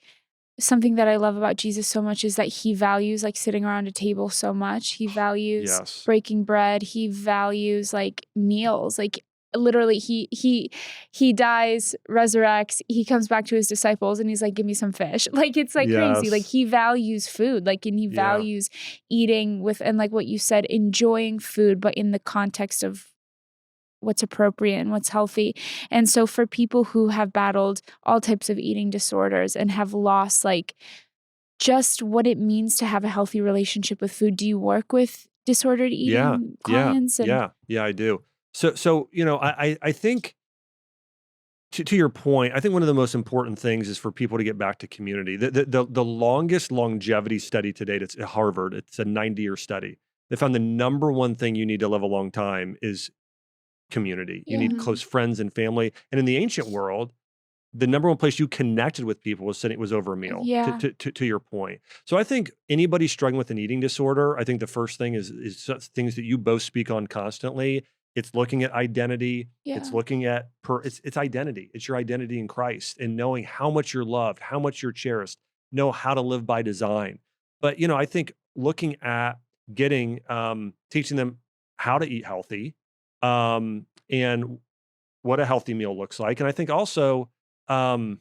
something that I love about Jesus so much is that he values like sitting around a table so much. He values breaking bread. He values like meals, like literally he dies, resurrects, he comes back to his disciples and he's like, give me some fish. Like, it's like crazy. Like, he values food, like, and he values eating with, and like what you said, enjoying food, but in the context of what's appropriate and what's healthy. And so for people who have battled all types of eating disorders and have lost like just what it means to have a healthy relationship with food, do you work with disordered eating clients? Yeah, I do. So you know, I think to your point, I think one of the most important things is for people to get back to community. The longest longevity study to date, it's at Harvard. It's a 90-year study. They found the number one thing you need to live a long time is community. You need close friends and family. And in the ancient world, the number one place you connected with people was over a meal. To your point. So I think anybody struggling with an eating disorder, I think the first thing is things that you both speak on constantly. It's looking at identity. It's looking at it's identity. It's your identity in Christ and knowing how much you're loved, how much you're cherished, know how to live by design. But, you know, I think looking at getting, teaching them how to eat healthy, and what a healthy meal looks like. And I think also, I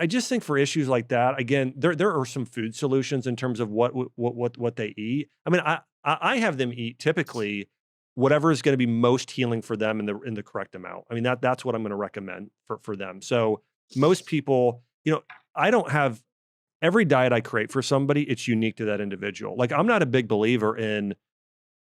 just think for issues like that, again, there are some food solutions in terms of what they eat. I mean, I have them eat typically whatever is going to be most healing for them in the correct amount. I mean, that's what I'm going to recommend for them. So most people, you know, I don't have every diet I create for somebody, it's unique to that individual. Like, I'm not a big believer in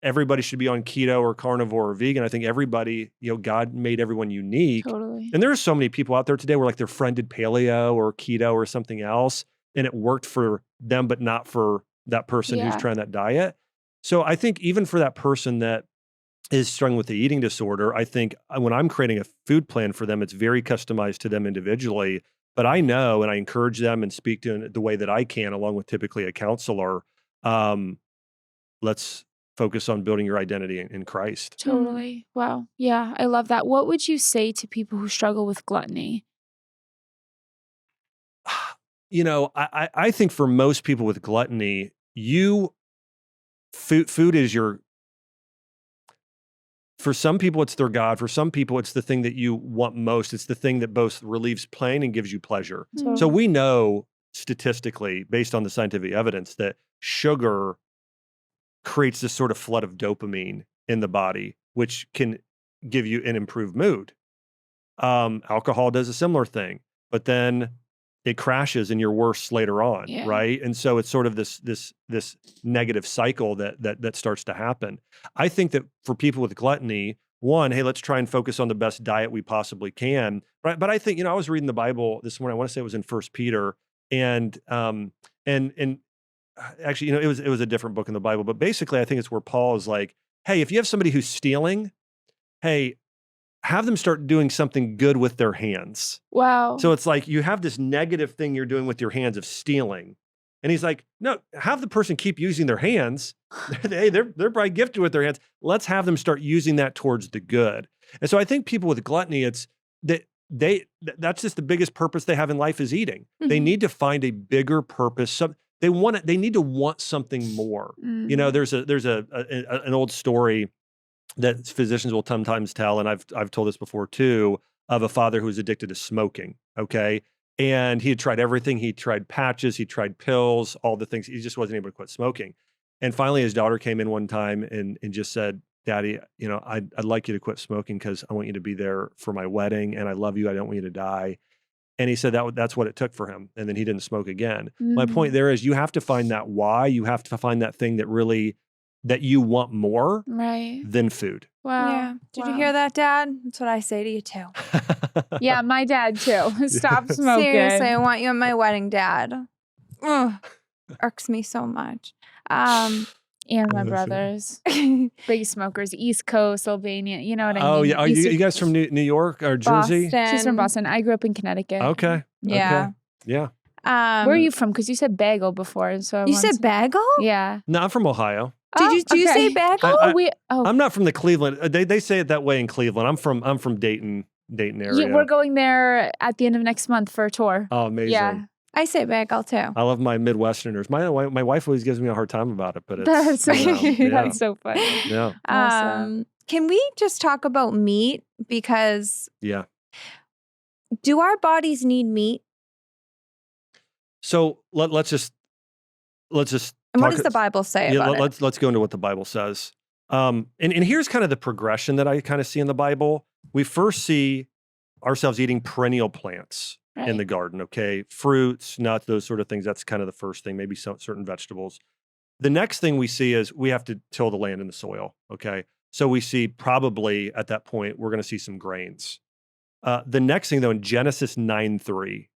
everybody should be on keto or carnivore or vegan. I think everybody, you know, God made everyone unique. Totally. And there are so many people out there today where like their friend did paleo or keto or something else, and it worked for them, but not for that person who's trying that diet. So I think even for that person that is struggling with the eating disorder, I think when I'm creating a food plan for them, it's very customized to them individually. But I know, and I encourage them and speak to them the way that I can, along with typically a counselor. Let's focus on building your identity in Christ. Totally. Wow. Yeah, I love that. What would you say to people who struggle with gluttony? You know, I think for most people with gluttony, food is for some people, it's their God. For some people, it's the thing that you want most. It's the thing that both relieves pain and gives you pleasure. Totally. So we know statistically, based on the scientific evidence, that sugar creates this sort of flood of dopamine in the body, which can give you an improved mood. Alcohol does a similar thing, but then it crashes and you're worse later on, Yeah. right? And so it's sort of this negative cycle that starts to happen. I think that for people with gluttony, one, hey, let's try and focus on the best diet we possibly can. But I think, I was reading the Bible this morning. I want to say it was in 1 Peter, and actually, it was a different book in the Bible. But basically, I think it's where Paul is like, hey, if you have somebody who's stealing, hey, have them start doing something good with their hands. Wow. So it's like you have this negative thing you're doing with your hands of stealing. And he's like, no, have the person keep using their hands. Hey, they're probably gifted with their hands. Let's have them start using that towards the good. And so I think people with gluttony, it's that that's just the biggest purpose they have in life is eating. Mm-hmm. They need to find a bigger purpose. They need to want something more. Mm. There's an old story that physicians will sometimes tell, and I've told this before too, of a father who was addicted to smoking, okay? And he had tried everything. He tried patches, he tried pills, all the things. He just wasn't able to quit smoking. And finally, his daughter came in one time and just said, Daddy, I'd like you to quit smoking because I want you to be there for my wedding, and I love you. I don't want you to die. And he said that's what it took for him. And then he didn't smoke again. My point there is you have to find that why. You have to find that thing that you want more than food. Wow. Yeah. Did you hear that, Dad? That's what I say to you too. Yeah, my dad too. Stop smoking. Seriously, I want you at my wedding, Dad. Ugh, irks me so much. And my brothers, big smokers, East Coast, Albania. You know what I mean? Oh yeah, are you guys from New York or Jersey? Boston. She's from Boston. I grew up in Connecticut. Okay. Yeah. Okay. Yeah. Where are you from? Because you said bagel before, so You said bagel? Yeah. No, I'm from Ohio. Do you say bagel? I'm not from the Cleveland. They say it that way in Cleveland. I'm from Dayton area. Yeah, we're going there at the end of next month for a tour. Oh, amazing. Yeah. I say bagel too. I love my Midwesterners. My wife always gives me a hard time about it, but it's That's that's so funny. Yeah. Awesome. Can we just talk about meat? Because do our bodies need meat? So let's just. And what does the Bible say about it? Let's go into what the Bible says. And here's kind of the progression that I kind of see in the Bible. We first see ourselves eating perennial plants in the garden, okay? Fruits, nuts, those sort of things. That's kind of the first thing, maybe certain vegetables. The next thing we see is we have to till the land and the soil, okay? So we see probably at that point, we're going to see some grains. The next thing though, in Genesis 9:3,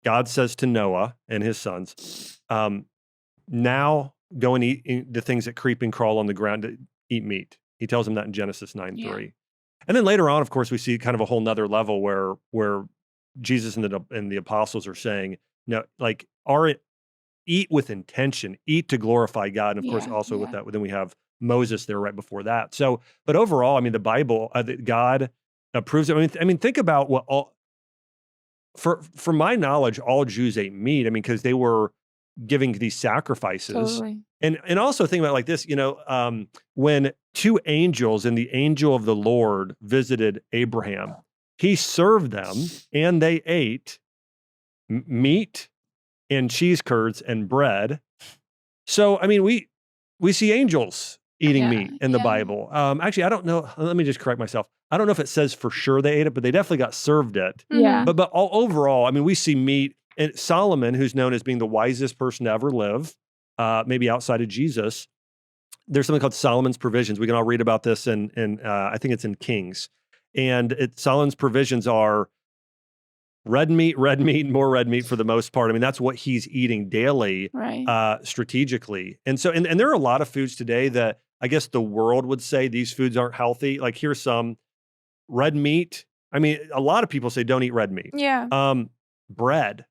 God says to Noah and his sons, now go and eat the things that creep and crawl on the ground to eat meat. He tells them that in Genesis 9:3. Yeah. And then later on, of course, we see kind of a whole nother level where Jesus and the apostles are saying, no, like eat with intention, eat to glorify God. And of course, also with that, then we have Moses there right before that. So, but overall, I mean, the Bible, God approves it. I mean, think about what for my knowledge, all Jews ate meat. I mean, because they were giving these sacrifices. Totally. And also think about it like this, when two angels and the angel of the Lord visited Abraham, he served them and they ate meat and cheese curds and bread. So, I mean, we see angels eating meat in the Bible. Actually, I don't know. Let me just correct myself. I don't know if it says for sure they ate it, but they definitely got served it. Yeah. But overall, I mean, we see meat. And Solomon, who's known as being the wisest person to ever live, maybe outside of Jesus, there's something called Solomon's provisions. We can all read about this in I think it's in Kings. And Solomon's provisions are red meat, more red meat for the most part. I mean, that's what he's eating daily, strategically. And so, and there are a lot of foods today that I guess the world would say these foods aren't healthy. Like here's some red meat. I mean, a lot of people say don't eat red meat. Yeah. Bread,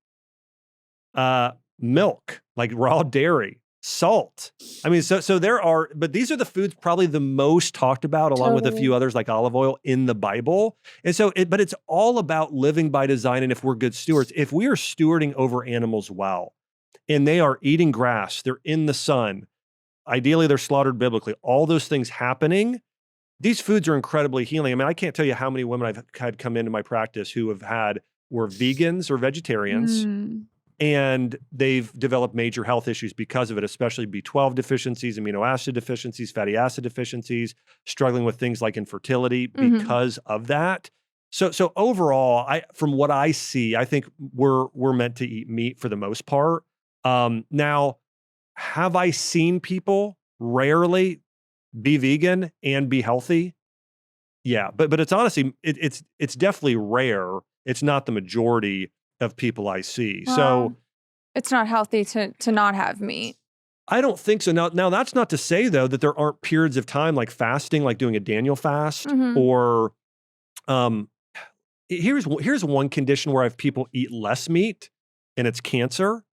milk, like raw dairy, salt. I mean, so there are, but these are the foods probably the most talked about, along with a few others like olive oil in the Bible. And so, but it's all about living by design. And if we're good stewards, if we are stewarding over animals well, and they are eating grass, they're in the sun, ideally they're slaughtered biblically, all those things happening, these foods are incredibly healing. I mean, I can't tell you how many women I've had come into my practice who were vegans or vegetarians, and they've developed major health issues because of it, especially B12 deficiencies, amino acid deficiencies, fatty acid deficiencies, struggling with things like infertility because of that. So overall, from what I see, I think we're meant to eat meat for the most part. Now, have I seen people rarely be vegan and be healthy? Yeah, but it's honestly, it's definitely rare. It's not the majority of people I see. So it's not healthy to not have meat. I don't think so. Now that's not to say though that there aren't periods of time like fasting, like doing a Daniel fast, or here's one condition where I have people eat less meat, and it's cancer.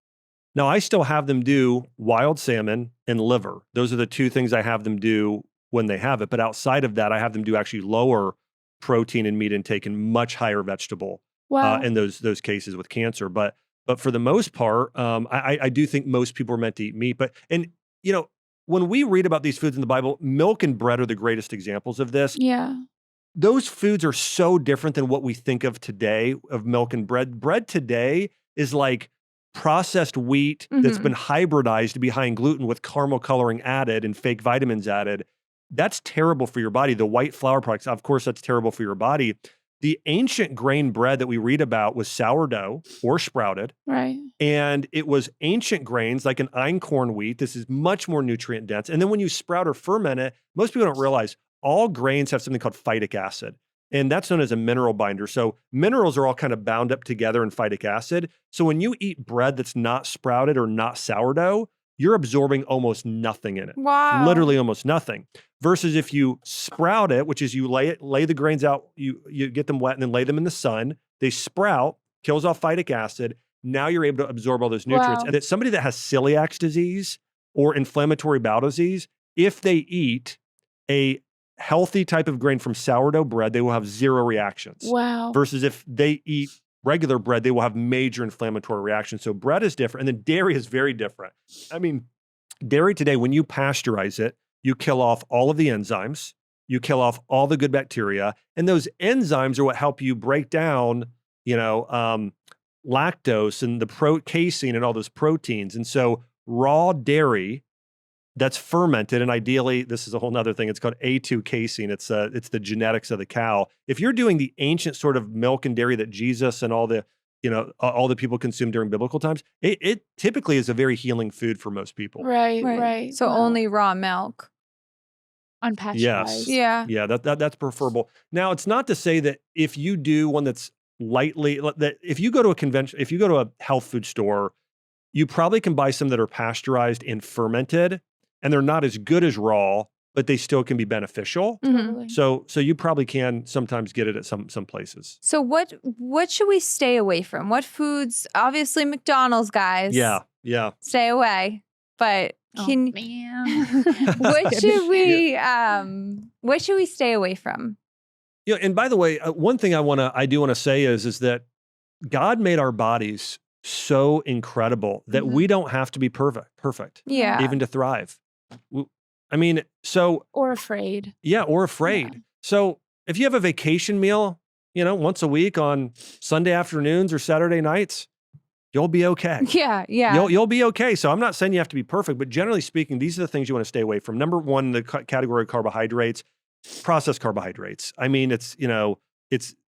Now I still have them do wild salmon and liver. Those are the two things I have them do when they have it. But outside of that, I have them do actually lower protein and meat intake and much higher vegetable in those cases with cancer. But for the most part, I do think most people are meant to eat meat. And when we read about these foods in the Bible, milk and bread are the greatest examples of this. Yeah. Those foods are so different than what we think of today of milk and bread. Bread today is like processed wheat that's been hybridized to be high in gluten with caramel coloring added and fake vitamins added. That's terrible for your body. The white flour products, of course, that's terrible for your body. The ancient grain bread that we read about was sourdough or sprouted. Right. And it was ancient grains like an einkorn wheat. This is much more nutrient dense. And then when you sprout or ferment it, most people don't realize all grains have something called phytic acid. And that's known as a mineral binder. So minerals are all kind of bound up together in phytic acid. So when you eat bread that's not sprouted or not sourdough, you're absorbing almost nothing in it. Wow. Literally almost nothing. Versus if you sprout it, which is you lay the grains out, you get them wet and then lay them in the sun. They sprout, kills off phytic acid. Now you're able to absorb all those nutrients. Wow. And that somebody that has celiac disease or inflammatory bowel disease, if they eat a healthy type of grain from sourdough bread, they will have zero reactions. Wow. Versus if they eat regular bread, they will have major inflammatory reactions. So bread is different. And then dairy is very different. I mean, dairy today, when you pasteurize it, you kill off all of the enzymes, you kill off all the good bacteria, and those enzymes are what help you break down, lactose and the casein and all those proteins. And so raw dairy that's fermented, and ideally, this is a whole nother thing. It's called A2 casein. It's the genetics of the cow. If you're doing the ancient sort of milk and dairy that Jesus and all the people consumed during biblical times, it typically is a very healing food for most people. Right. So only raw milk. Unpasteurized. Yes. Yeah, that's preferable. Now, it's not to say that if you do one that's that if you go to a convention, if you go to a health food store, you probably can buy some that are pasteurized and fermented, and they're not as good as raw, but they still can be beneficial. Totally. So you probably can sometimes get it at some places. So what should we stay away from? What foods? Obviously McDonald's, guys. Yeah. Stay away. But man. what should we stay away from? And by the way, one thing I do want to say is that God made our bodies so incredible that we don't have to be perfect. Yeah. Even to thrive. Or afraid. Yeah, or afraid. Yeah. So if you have a vacation meal, once a week on Sunday afternoons or Saturday nights, you'll be okay. Yeah. You'll be okay. So I'm not saying you have to be perfect, but generally speaking, these are the things you want to stay away from. Number one, the category of carbohydrates, processed carbohydrates. I mean, it's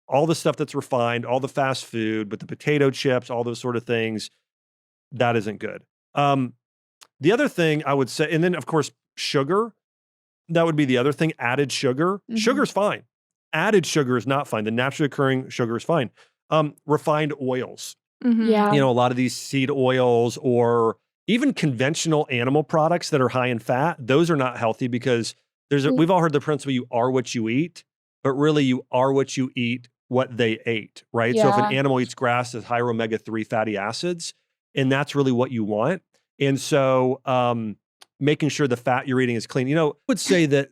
all the stuff that's refined, all the fast food, but the potato chips, all those sort of things, that isn't good. The other thing I would say, and then of course, sugar, that would be the other thing, added sugar. Sugar's fine. Added sugar is not fine. The naturally occurring sugar is fine. Refined oils. Yeah. A lot of these seed oils or even conventional animal products that are high in fat, those are not healthy because we've all heard the principle, you are what you eat, but really you are what you eat what they ate, right? So if an Yeah. animal eats grass, it's higher omega-3 fatty acids, and that's really what you want. And so making sure the fat you're eating is clean. I would say that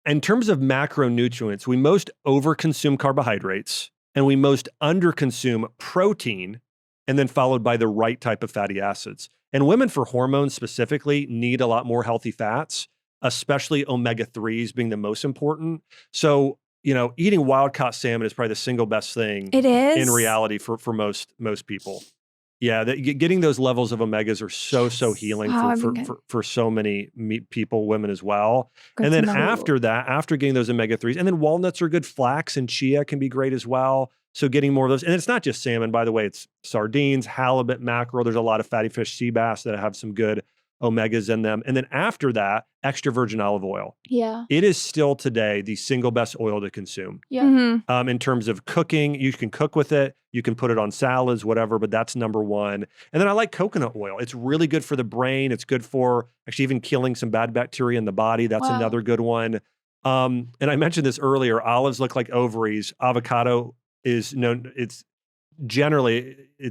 in terms of macronutrients, we most overconsume carbohydrates and we most underconsume protein, and then followed by the right type of fatty acids. And women, for hormones specifically, need a lot more healthy fats, especially omega-3s being the most important. So, eating wild-caught salmon is probably the single best thing It is in reality for most people. Yeah, getting those levels of omegas are so healing for so many people, women as well. Good And to then know. after that, after getting those omega-3s, and then walnuts are good, flax and chia can be great as well. So getting more of those, and it's not just salmon, by the way, it's sardines, halibut, mackerel. There's a lot of fatty fish, sea bass that have some good omegas in them. And then after that, extra virgin olive oil. Yeah. It is still today the single best oil to consume. Yeah. Mhm. In terms of cooking, you can cook with it. You can put it on salads, whatever, but that's number one. And then I like coconut oil. It's really good for the brain. It's good for actually even killing some bad bacteria in the body. That's Wow. another good one. And I mentioned this earlier. Olives look like ovaries. Avocado is known, it's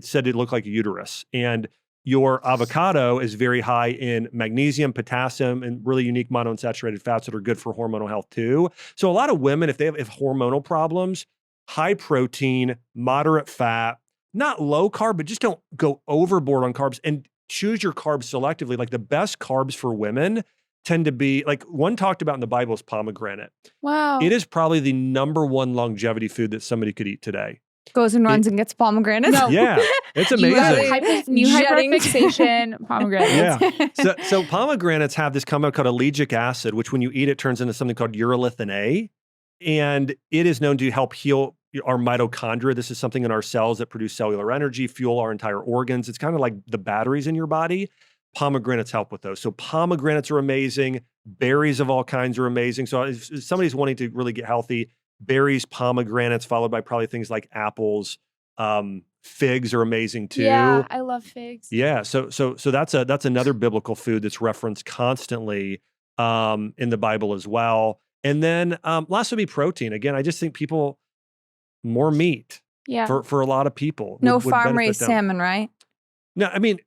said to look like a uterus. And your avocado is very high in magnesium, potassium, and really unique monounsaturated fats that are good for hormonal health too. So a lot of women, if they have hormonal problems, high protein, moderate fat, not low carb, but just don't go overboard on carbs and choose your carbs selectively. Like the best carbs for women tend to be, like one talked about in the Bible is pomegranate. Wow. It is probably the number one longevity food that somebody could eat today. Goes and runs and gets pomegranates. No. Yeah, it's You have amazing. new Jetting- hyperfixation pomegranates. Yeah. So pomegranates have this compound called allegic acid, which when you eat it turns into something called urolithin A. And it is known to help heal our mitochondria. This is something in our cells that produce cellular energy, fuel our entire organs. It's kind of like the batteries in your body. Pomegranates help with those. So pomegranates are amazing. Berries of all kinds are amazing. So if somebody's wanting to really get healthy, berries, pomegranates, followed by probably things like apples. Figs are amazing too. Yeah, I love figs. Yeah, so that's another biblical food that's referenced constantly in the Bible as well. And then last would be protein. Again, I just think people more meat Yeah. for a lot of people. No would farm benefit raised them. salmon, right? No, I mean,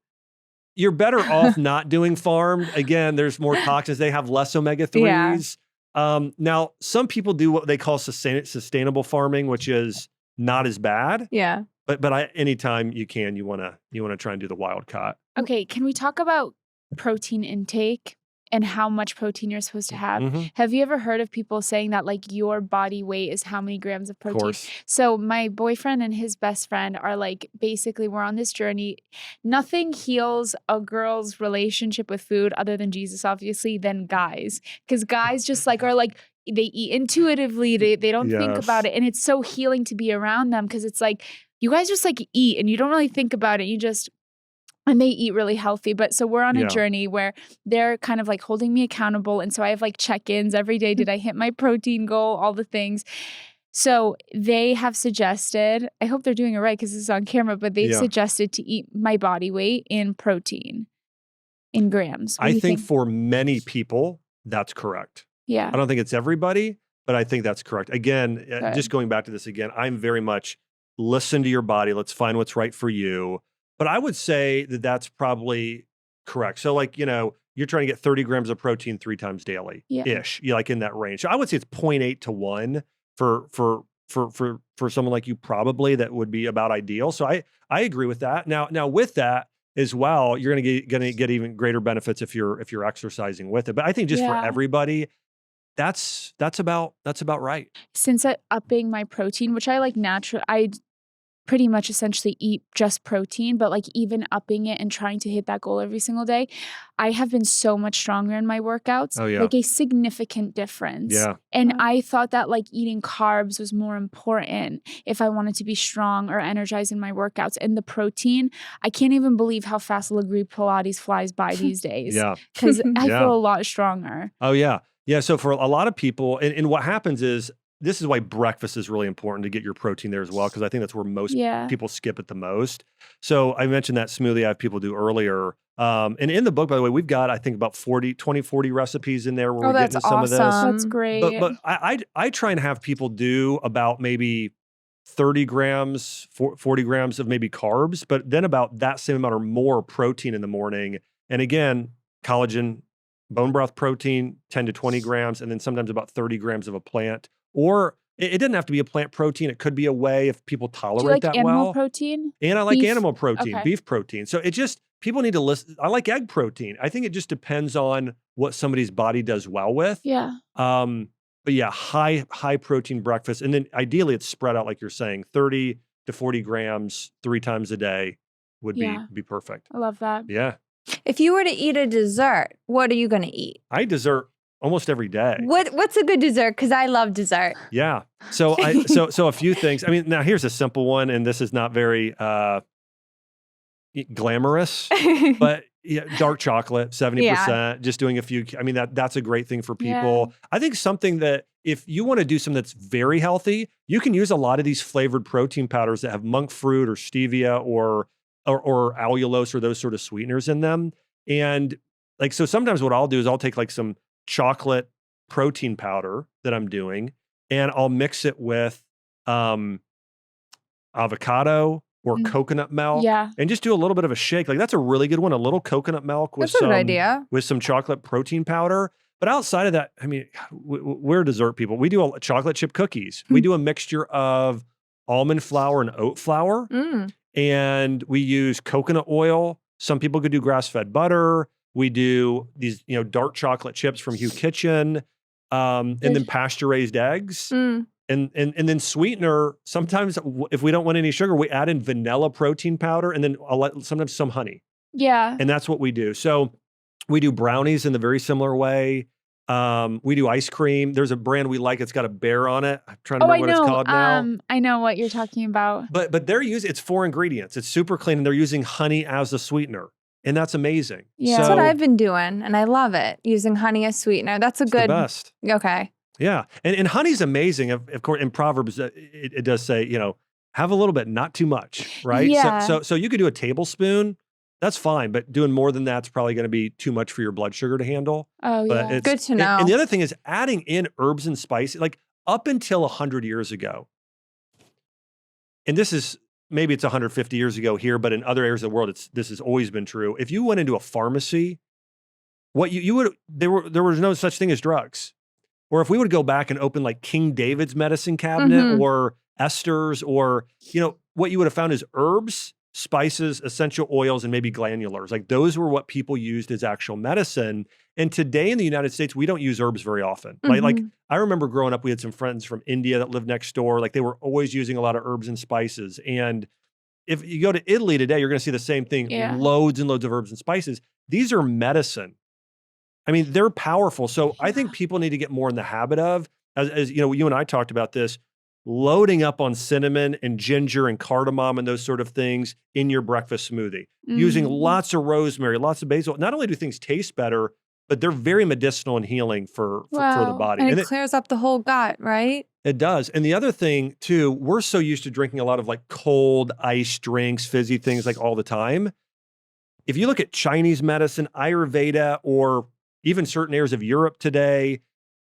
you're better off not doing farm. Again, there's more toxins. They have less omega-3s. Now, some people do what they call sustainable farming, which is not as bad. Yeah. But anytime you can, you wanna try and do the wild caught. Okay, can we talk about protein intake and how much protein you're supposed to have? Mhm. Have you ever heard of people saying that like your body weight is how many grams of Of protein? course. So my boyfriend and his best friend are like, basically we're on this journey. Nothing heals a girl's relationship with food other than Jesus, obviously, than guys. Because guys just like are like, they eat intuitively. They don't think Yes. about it. And it's so healing to be around them because it's like, you guys just like eat and you don't really think about it. And they eat really healthy. But so we're on a Yeah. journey where they're kind of like holding me accountable. And so I have like check-ins every day. Did I hit my protein goal? All the things. So they have suggested, I hope they're doing it right because this is on camera, but they've Yeah. suggested to eat my body weight in protein in grams. What do I you think for many people, that's correct. Yeah. I don't think it's everybody, but I think that's correct. Again, Good. just going back to this again, I'm very much listen to your body. Let's find what's right for you. But I would say that that's probably correct. So like, you're trying to get 30 grams of protein 3 times daily ish. You like in that range. So I would say it's 0.8 to 1 for someone like you, probably that would be about ideal. So I agree with that. Now with that as well, you're gonna get even greater benefits if you're exercising with it. But I think just for Yeah. everybody, that's about right. Since upping my protein, which I like I pretty much essentially eat just protein, but like even upping it and trying to hit that goal every single day, I have been so much stronger in my workouts. Oh, yeah. Like a significant difference. Yeah. And I thought that like eating carbs was more important if I wanted to be strong or energized in my workouts. And the protein, I can't even believe how fast Legree Pilates flies by these days. Yeah. Because I Yeah. feel a lot stronger. Oh yeah. Yeah. So for a lot of people, and what happens is, this is why breakfast is really important to get your protein there as well, because I think that's where most Yeah. people skip it the most. So I mentioned that smoothie I have people do earlier. And in the book, by the way, we've got, I think, about 40 recipes in there where Oh, we're getting that's into some of this. awesome. That's great. But I try and have people do about maybe 30 grams, 40 grams of maybe carbs, but then about that same amount or more protein in the morning. And again, collagen, bone broth protein, 10 to 20 grams, and then sometimes about 30 grams of a plant. Or it doesn't have to be a plant protein. It could be a whey if people tolerate Do you like that animal well. protein? And I like Beef? animal protein, Okay. beef protein. So it just, people need to listen. I like egg protein. I think it just depends on what somebody's body does well with. Yeah. But yeah, high protein breakfast. And then ideally it's spread out like you're saying, 30 to 40 grams 3 times a day would be perfect. I love that. Yeah. If you were to eat a dessert, what are you going to eat? I dessert almost every day. What's a good dessert? Because I love dessert. Yeah. So so a few things. I mean, now here's a simple one, and this is not very glamorous, but yeah, dark chocolate, 70%, just doing a few. I mean, that's a great thing for people. Yeah. I think something that if you want to do something that's very healthy, you can use a lot of these flavored protein powders that have monk fruit or stevia or allulose or those sort of sweeteners in them. And like, so sometimes what I'll do is I'll take like some chocolate protein powder that I'm doing, and I'll mix it with avocado or coconut milk, and just do a little bit of a shake. Like that's a really good one. A little coconut milk with That's a good idea. With some chocolate protein powder. But outside of that, I mean, we're dessert people. We do chocolate chip cookies. We do a mixture of almond flour and oat flour, and we use coconut oil. Some people could do grass-fed butter. We do these, dark chocolate chips from Hiiii Kitchen, and then pasture-raised eggs. And then sweetener, sometimes if we don't want any sugar, we add in vanilla protein powder and then sometimes some honey. Yeah. And that's what we do. So we do brownies in the very similar way. We do ice cream. There's a brand we like. It's got a bear on it. I'm trying to remember what it's called now. I know what you're talking about. But it's 4 ingredients. It's super clean, and they're using honey as a sweetener. And that's amazing. Yeah. That's what I've been doing, and I love it, using honey as sweetener. That's the best. Okay. Yeah. And honey's amazing. Of course, in Proverbs, it does say, have a little bit, not too much, right? Yeah. So you could do a tablespoon. That's fine. But doing more than that's probably going to be too much for your blood sugar to handle. Oh, but yeah. Good to know. And the other thing is adding in herbs and spices, like up until 100 years ago. And maybe it's 150 years ago here, but in other areas of the world, this has always been true. If you went into a pharmacy, there was no such thing as drugs. Or if we would go back and open like King David's medicine cabinet or Esther's, or, what you would have found is herbs, spices, essential oils, and maybe glandulars. Like those were what people used as actual medicine. And today in the United States, we don't use herbs very often. Like I remember growing up, we had some friends from India that lived next door. Like they were always using a lot of herbs and spices. And if you go to Italy today, you're going to see the same thing, loads and loads of herbs and spices. These are medicine. I mean, they're powerful. So I think people need to get more in the habit of, as you and I talked about this, loading up on cinnamon and ginger and cardamom and those sort of things in your breakfast smoothie. Using lots of rosemary, lots of basil. Not only do things taste better, but they're very medicinal and healing for the body. And it clears up the whole gut, right? It does. And the other thing too, we're so used to drinking a lot of like cold ice drinks, fizzy things like all the time. If you look at Chinese medicine, Ayurveda, or even certain areas of Europe today,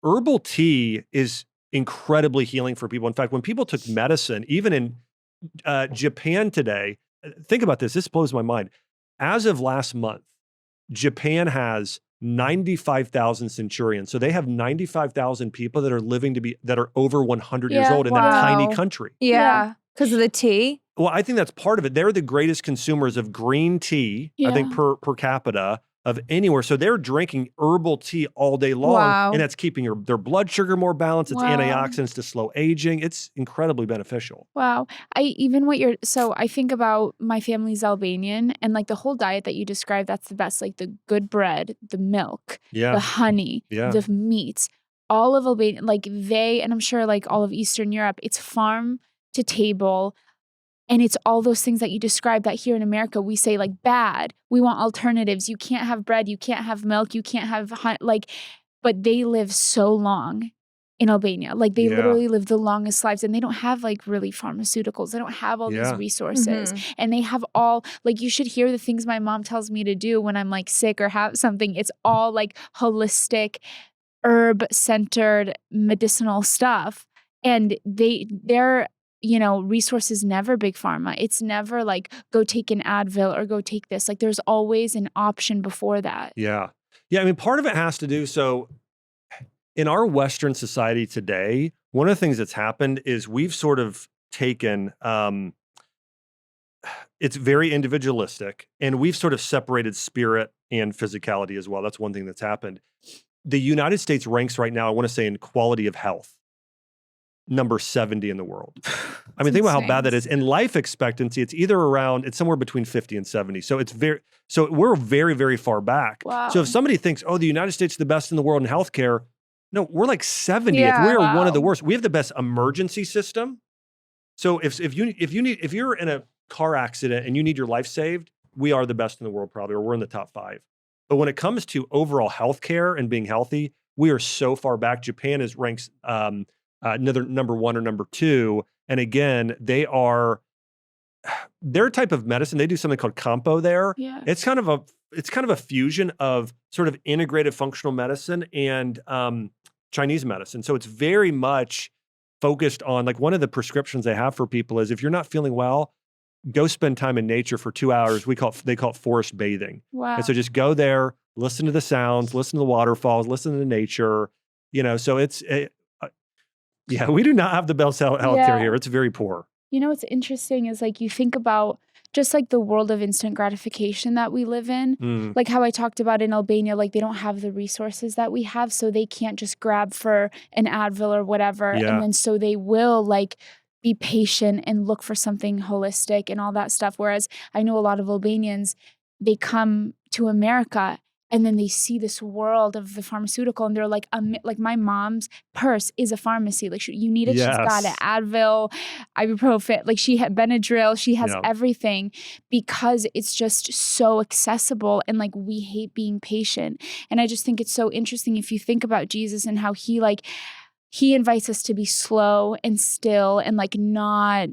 herbal tea is incredibly healing for people. In fact, when people took medicine, even in Japan today, think about this. This blows my mind. As of last month, Japan has 95,000 centurions. So they have 95,000 people that are over 100 years old in that tiny country. Yeah. Because of the tea. Well, I think that's part of it. They're the greatest consumers of green tea, I think per capita, of anywhere. So they're drinking herbal tea all day long, and that's keeping their blood sugar more balanced. It's antioxidants to slow aging. It's incredibly beneficial. Wow. I think about my family's Albanian, and like the whole diet that you described, that's the best. Like the good bread, the milk, the honey, the meats, all of Albania, and I'm sure like all of Eastern Europe, it's farm to table. And it's all those things that you described that here in America, we say like bad. We want alternatives. You can't have bread. You can't have milk. You can't have but they live so long in Albania. Like they literally live the longest lives, and they don't have like really pharmaceuticals. They don't have all these resources. And they have all, like, you should hear the things my mom tells me to do when I'm like sick or have something. It's all like holistic, herb-centered medicinal stuff. And they're resources never big pharma. It's never like, go take an Advil or go take this. Like there's always an option before that. Yeah. Yeah. I mean, part of it has to do, so in our Western society today, one of the things that's happened is we've sort of taken, it's very individualistic, and we've sort of separated spirit and physicality as well. That's one thing that's happened. The United States ranks right now, I want to say, in quality of health, number 70 in the world. I mean, think about how bad that is. In life expectancy, it's somewhere between 50 and 70. So we're very, very far back. Wow. So if somebody thinks, oh, the United States is the best in the world in healthcare, no, we're like 70th. Yeah, We're wow. one of the worst. We have the best emergency system. So if you're in a car accident and you need your life saved, we are the best in the world probably, or we're in the top 5. But when it comes to overall healthcare and being healthy, we are so far back. Japan ranks another number 1 or number 2. And again, their type of medicine, they do something called Kampo there. Yeah. It's kind of a fusion of sort of integrated functional medicine and Chinese medicine. So it's very much focused on, like, one of the prescriptions they have for people is, if you're not feeling well, go spend time in nature for 2 hours. They call it forest bathing. Wow. And so just go there, listen to the sounds, listen to the waterfalls, listen to nature, so we do not have the best healthcare here. It's very poor. What's interesting is, like, you think about just like the world of instant gratification that we live in, like how I talked about in Albania, like they don't have the resources that we have, so they can't just grab for an Advil or whatever. Yeah. And then so they will like be patient and look for something holistic and all that stuff. Whereas I know a lot of Albanians, they come to America and then they see this world of the pharmaceutical, and they're like, my mom's purse is a pharmacy. Like, you need it. Yes. She's got an Advil, ibuprofen. Like, she had Benadryl. She has everything, because it's just so accessible. And like, we hate being patient. And I just think it's so interesting if you think about Jesus and how he invites us to be slow and still and like not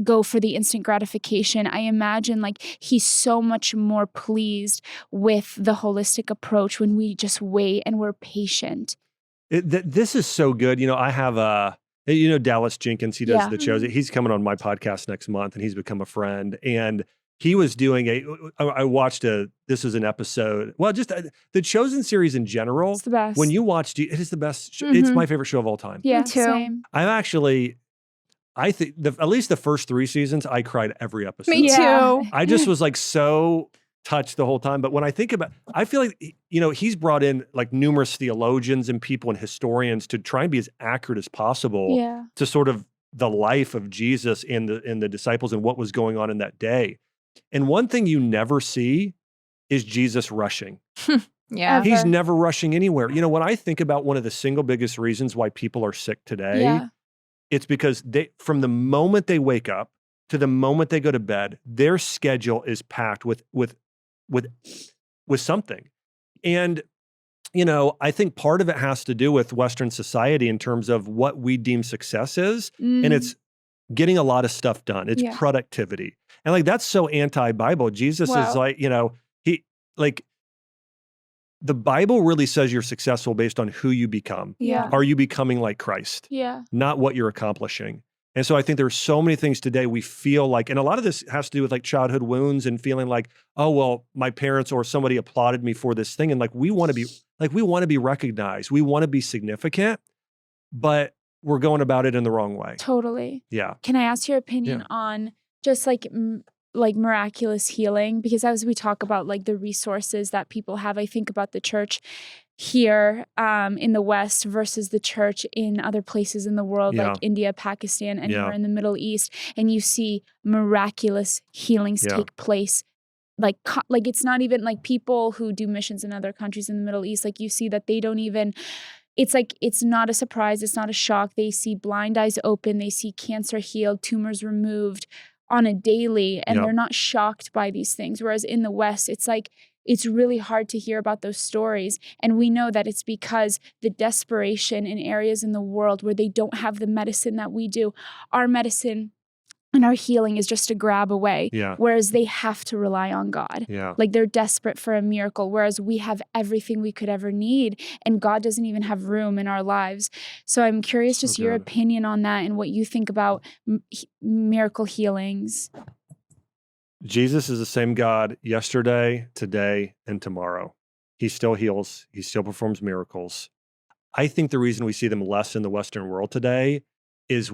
go for the instant gratification. I imagine like he's so much more pleased with the holistic approach when we just wait and we're patient. This is so good. I have Dallas Jenkins, he does the shows. He's coming on my podcast next month, and he's become a friend. And he was doing I watched this was an episode, well, just the Chosen series in general. It's the best. When you watch, it is the best. It's my favorite show of all time. Yeah, Me too. Same. I think at least the first 3 seasons, I cried every episode. Me too. I just was like so touched the whole time. But when I think about, I feel like, he's brought in like numerous theologians and people and historians to try and be as accurate as possible to sort of the life of Jesus and the disciples and what was going on in that day. And one thing you never see is Jesus rushing. Yeah. He's never rushing anywhere. When I think about one of the single biggest reasons why people are sick today, it's because from the moment they wake up to the moment they go to bed, their schedule is packed with something. And, I think part of it has to do with Western society in terms of what we deem success is. And it's getting a lot of stuff done. It's productivity. And like, that's so anti-Bible. Jesus is like, the Bible really says you're successful based on who you become. Yeah. Are you becoming like Christ? Yeah. Not what you're accomplishing. And so I think there's so many things today we feel like, and a lot of this has to do with like childhood wounds and feeling like, oh, well, my parents or somebody applauded me for this thing. And like, we want to be recognized. We want to be significant, but we're going about it in the wrong way. Totally. Yeah. Can I ask your opinion on just like miraculous healing? Because as we talk about like the resources that people have, I think about the church here in the West versus the church in other places in the world, like India, Pakistan, anywhere in the Middle East, and you see miraculous healings take place. Like it's not even like people who do missions in other countries in the Middle East, like you see that they don't even, it's like, it's not a surprise, it's not a shock. They see blind eyes open, they see cancer healed, tumors removed on a daily, and they're not shocked by these things. Whereas in the West, it's like, it's really hard to hear about those stories. And we know that it's because the desperation in areas in the world where they don't have the medicine that we do. Our medicine and our healing is just a grab away. Yeah. Whereas they have to rely on God. Yeah. Like they're desperate for a miracle, whereas we have everything we could ever need, and God doesn't even have room in our lives. So I'm curious So just your good. opinion on that and what you think about miracle healings. Jesus is the same God yesterday, today, and tomorrow. He still heals. He still performs miracles. I think the reason we see them less in the Western world today is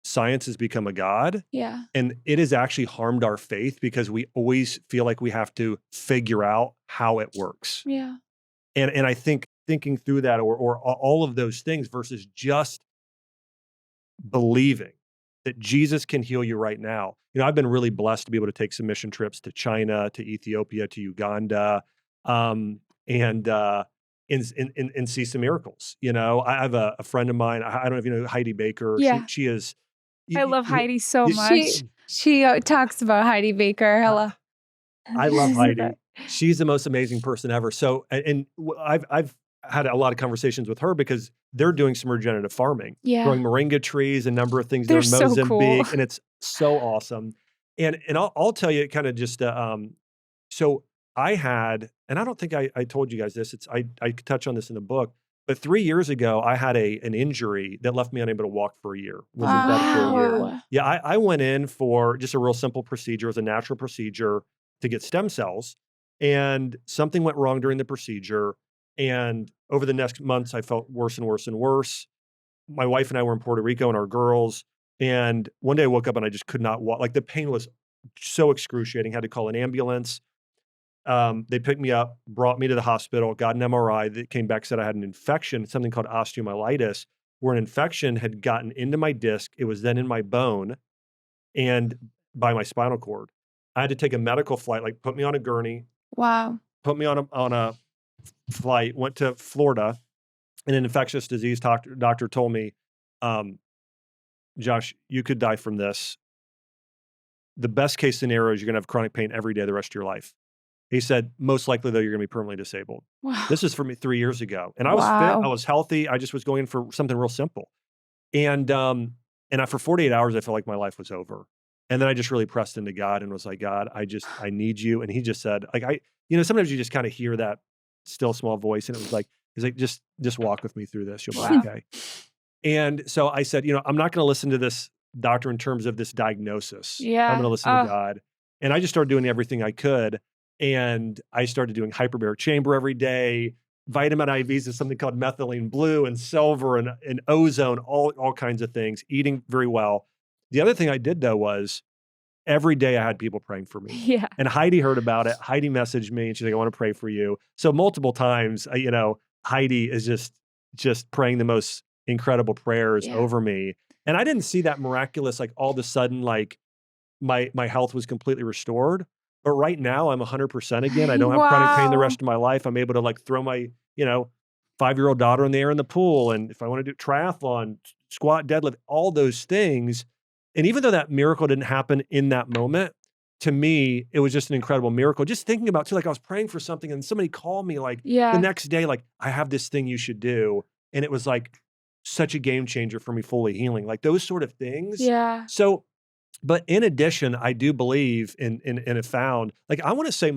science has become a god, Yeah. and it has actually harmed our faith because we always feel like we have to figure out how it works. Yeah. And I think thinking through that or all of those things versus just believing that Jesus can heal you right now. I've been really blessed to be able to take some mission trips to China, to Ethiopia, to Uganda, and see some miracles. I have a friend of mine. I don't know if you know Heidi Baker. Yeah. She is. I love Heidi so you- much. She talks about Heidi Baker. Hello. I love Heidi. She's the most amazing person ever. So, I've had a lot of conversations with her because they're doing some regenerative farming, Yeah. growing moringa trees, a number of things They're there in so Mozambique, cool. and it's so awesome. And I'll tell you kind of just so I had, and I don't think I told you guys this. I could touch on this in the book, but 3 years ago I had an injury that left me unable to walk for a year. Was in bed for a year. Wow. Yeah, I went in for just a real simple procedure. It was a natural procedure to get stem cells, and something went wrong during the procedure. And over the next months, I felt worse and worse and worse. My wife and I were in Puerto Rico and our girls. And one day I woke up and I just could not walk. Like the pain was so excruciating. Had to call an ambulance. They picked me up, brought me to the hospital, got an MRI that came back, said I had an infection, something called osteomyelitis, where an infection had gotten into my disc. It was then in my bone and by my spinal cord. I had to take a medical flight, like put me on a gurney, Wow. put me on a flight, went to Florida, and an infectious disease doctor told me, Josh, you could die from this. The best case scenario is you're going to have chronic pain every day the rest of your life. He said, most likely though, you're going to be permanently disabled. Wow. This is for me 3 years ago. And I was Wow. fit, I was healthy. I just was going in for something real simple. And for 48 hours, I felt like my life was over. And then I just really pressed into God and was like, God, I need you. And he just said, like, sometimes you just kind of hear that still small voice. And it was like, he's like, just walk with me through this. You'll be okay. And so I said, I'm not going to listen to this doctor in terms of this diagnosis. Yeah. I'm going to listen to God. And I just started doing everything I could. And I started doing hyperbaric chamber every day, vitamin IVs is something called methylene blue and silver and ozone, all kinds of things, eating very well. The other thing I did though was every day I had people praying for me. Yeah. And Heidi heard about it. Heidi messaged me and she's like, I want to pray for you. So multiple times, Heidi is just praying the most incredible prayers over me. And I didn't see that miraculous, like all of a sudden, like my health was completely restored. But right now I'm 100% again. I don't have chronic pain the rest of my life. I'm able to like throw my, 5-year-old daughter in the air in the pool. And if I want to do triathlon, squat, deadlift, all those things. And even though that miracle didn't happen in that moment, to me, it was just an incredible miracle. Just thinking about too, like I was praying for something and somebody called me like the next day, like I have this thing you should do. And it was like such a game changer for me fully healing, like those sort of things. Yeah. So, but in addition, I do believe in have found, like I want to say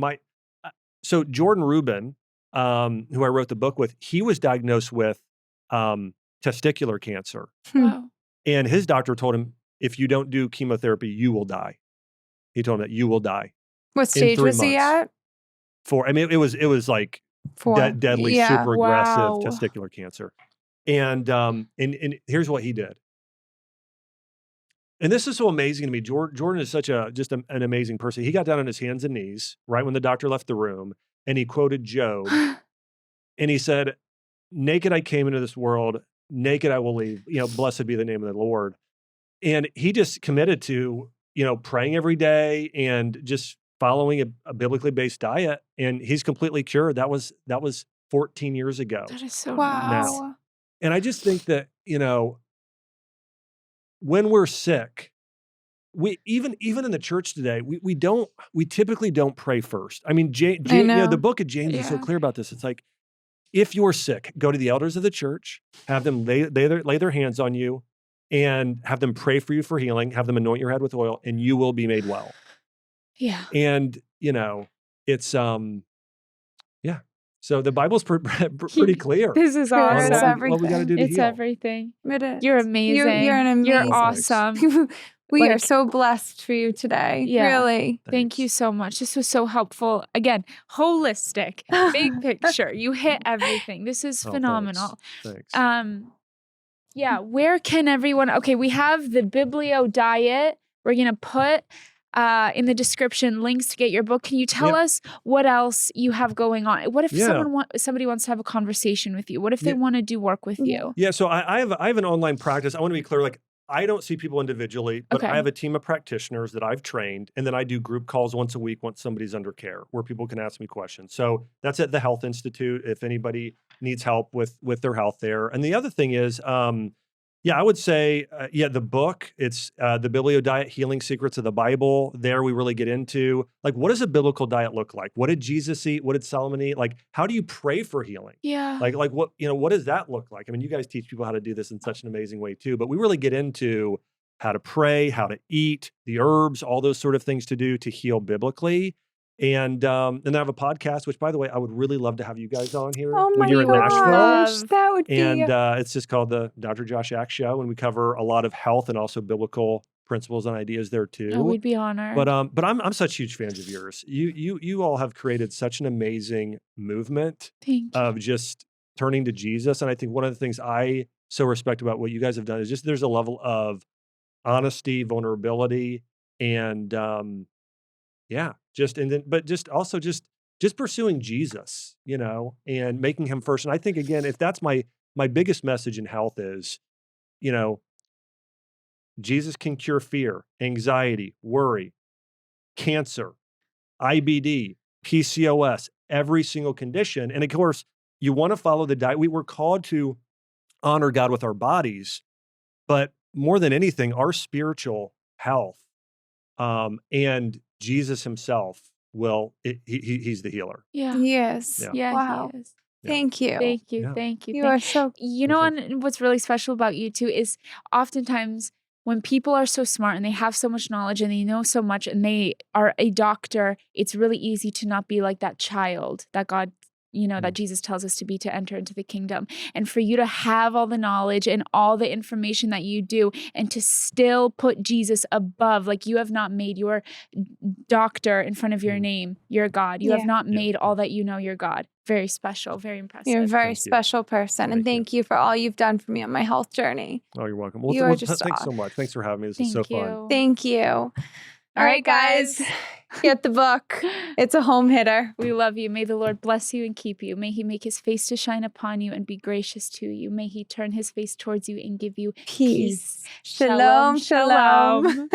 so Jordan Rubin, who I wrote the book with, he was diagnosed with testicular cancer. Wow. And his doctor told him, if you don't do chemotherapy, you will die. He told him that you will die. What stage was he at? It was like deadly, super aggressive testicular cancer. And here's what he did. And this is so amazing to me. Jordan is such just an amazing person. He got down on his hands and knees right when the doctor left the room, and he quoted Job, and he said, "Naked I came into this world, naked I will leave. Blessed be the name of the Lord." And he just committed to praying every day and just following a biblically based diet, and he's completely cured. That was 14 years ago. That is so nice. Now. And I just think that when we're sick, we even in the church today, we typically don't pray first. I mean, the book of James is so clear about this. It's like, if you're sick, go to the elders of the church, have them lay their hands on you, and have them pray for you for healing, have them anoint your head with oil, and you will be made well. Yeah. And, it's, yeah. So the Bible's pretty clear. This is Sure, awesome. it's what we got to do to It's heal. everything. It is. You're amazing. You're an amazing. You're awesome. We are Like- so blessed for you today. Yeah. Really. Thank you so much. This was so helpful. Again, holistic, big picture. You hit everything. This is Oh, phenomenal. Thanks. Yeah, where can everyone? Okay, we have the Biblio Diet. We're gonna put in the description links to get your book. Can you tell us what else you have going on? What if somebody wants to have a conversation with you? What if they want to do work with you? Yeah, so I have an online practice. I want to be clear, like, I don't see people individually, but Okay. I have a team of practitioners that I've trained, and then I do group calls once a week once somebody's under care where people can ask me questions. So that's at the Health Institute if anybody needs help with their health there. And the other thing is, I would say, the book, it's the Biblio Diet, Healing Secrets of the Bible. There we really get into, like, what does a biblical diet look like? What did Jesus eat? What did Solomon eat? Like, how do you pray for healing? Yeah. Like what, what does that look like? I mean, you guys teach people how to do this in such an amazing way too, but we really get into how to pray, how to eat, the herbs, all those sort of things to do to heal biblically. And I have a podcast, which, by the way, I would really love to have you guys on here Oh when my you're in Nashville. gosh, that would be. And it's just called the Dr. Josh Axe Show, and we cover a lot of health and also biblical principles and ideas there too. Oh, we'd be honored. But I'm such huge fans of yours. You all have created such an amazing movement Thank you. of just turning to Jesus. And I think one of the things I so respect about what you guys have done is just there's a level of honesty, vulnerability, and just pursuing Jesus, and making him first. And I think, again, if that's my biggest message in health is, Jesus can cure fear, anxiety, worry, cancer, IBD, PCOS, every single condition. And of course, you want to follow the diet. We were called to honor God with our bodies, but more than anything, our spiritual health, and Jesus himself he's the healer. Yeah. Yes. Yeah, Wow. he is. Yeah. Thank you. Thank you. Yeah. Thank you. You are so. You know, and what's really special about you too is oftentimes when people are so smart and they have so much knowledge and they know so much and they are a doctor, it's really easy to not be like that child that God, that Jesus tells us to be to enter into the kingdom. And for you to have all the knowledge and all the information that you do and to still put Jesus above, like you have not made your doctor in front of your name, your God. You have not made all that you know your God. Very special, very impressive. You're a very Thank you. special person. And thank you for all you've done for me on my health journey. Oh, you're welcome. You are just thanks so much. Thanks for having me. This is Thank so you. fun. Thank you. All right, guys, get the book. It's a home hitter. We love you. May the Lord bless you and keep you. May he make his face to shine upon you and be gracious to you. May he turn his face towards you and give you Peace. peace. Shalom, shalom.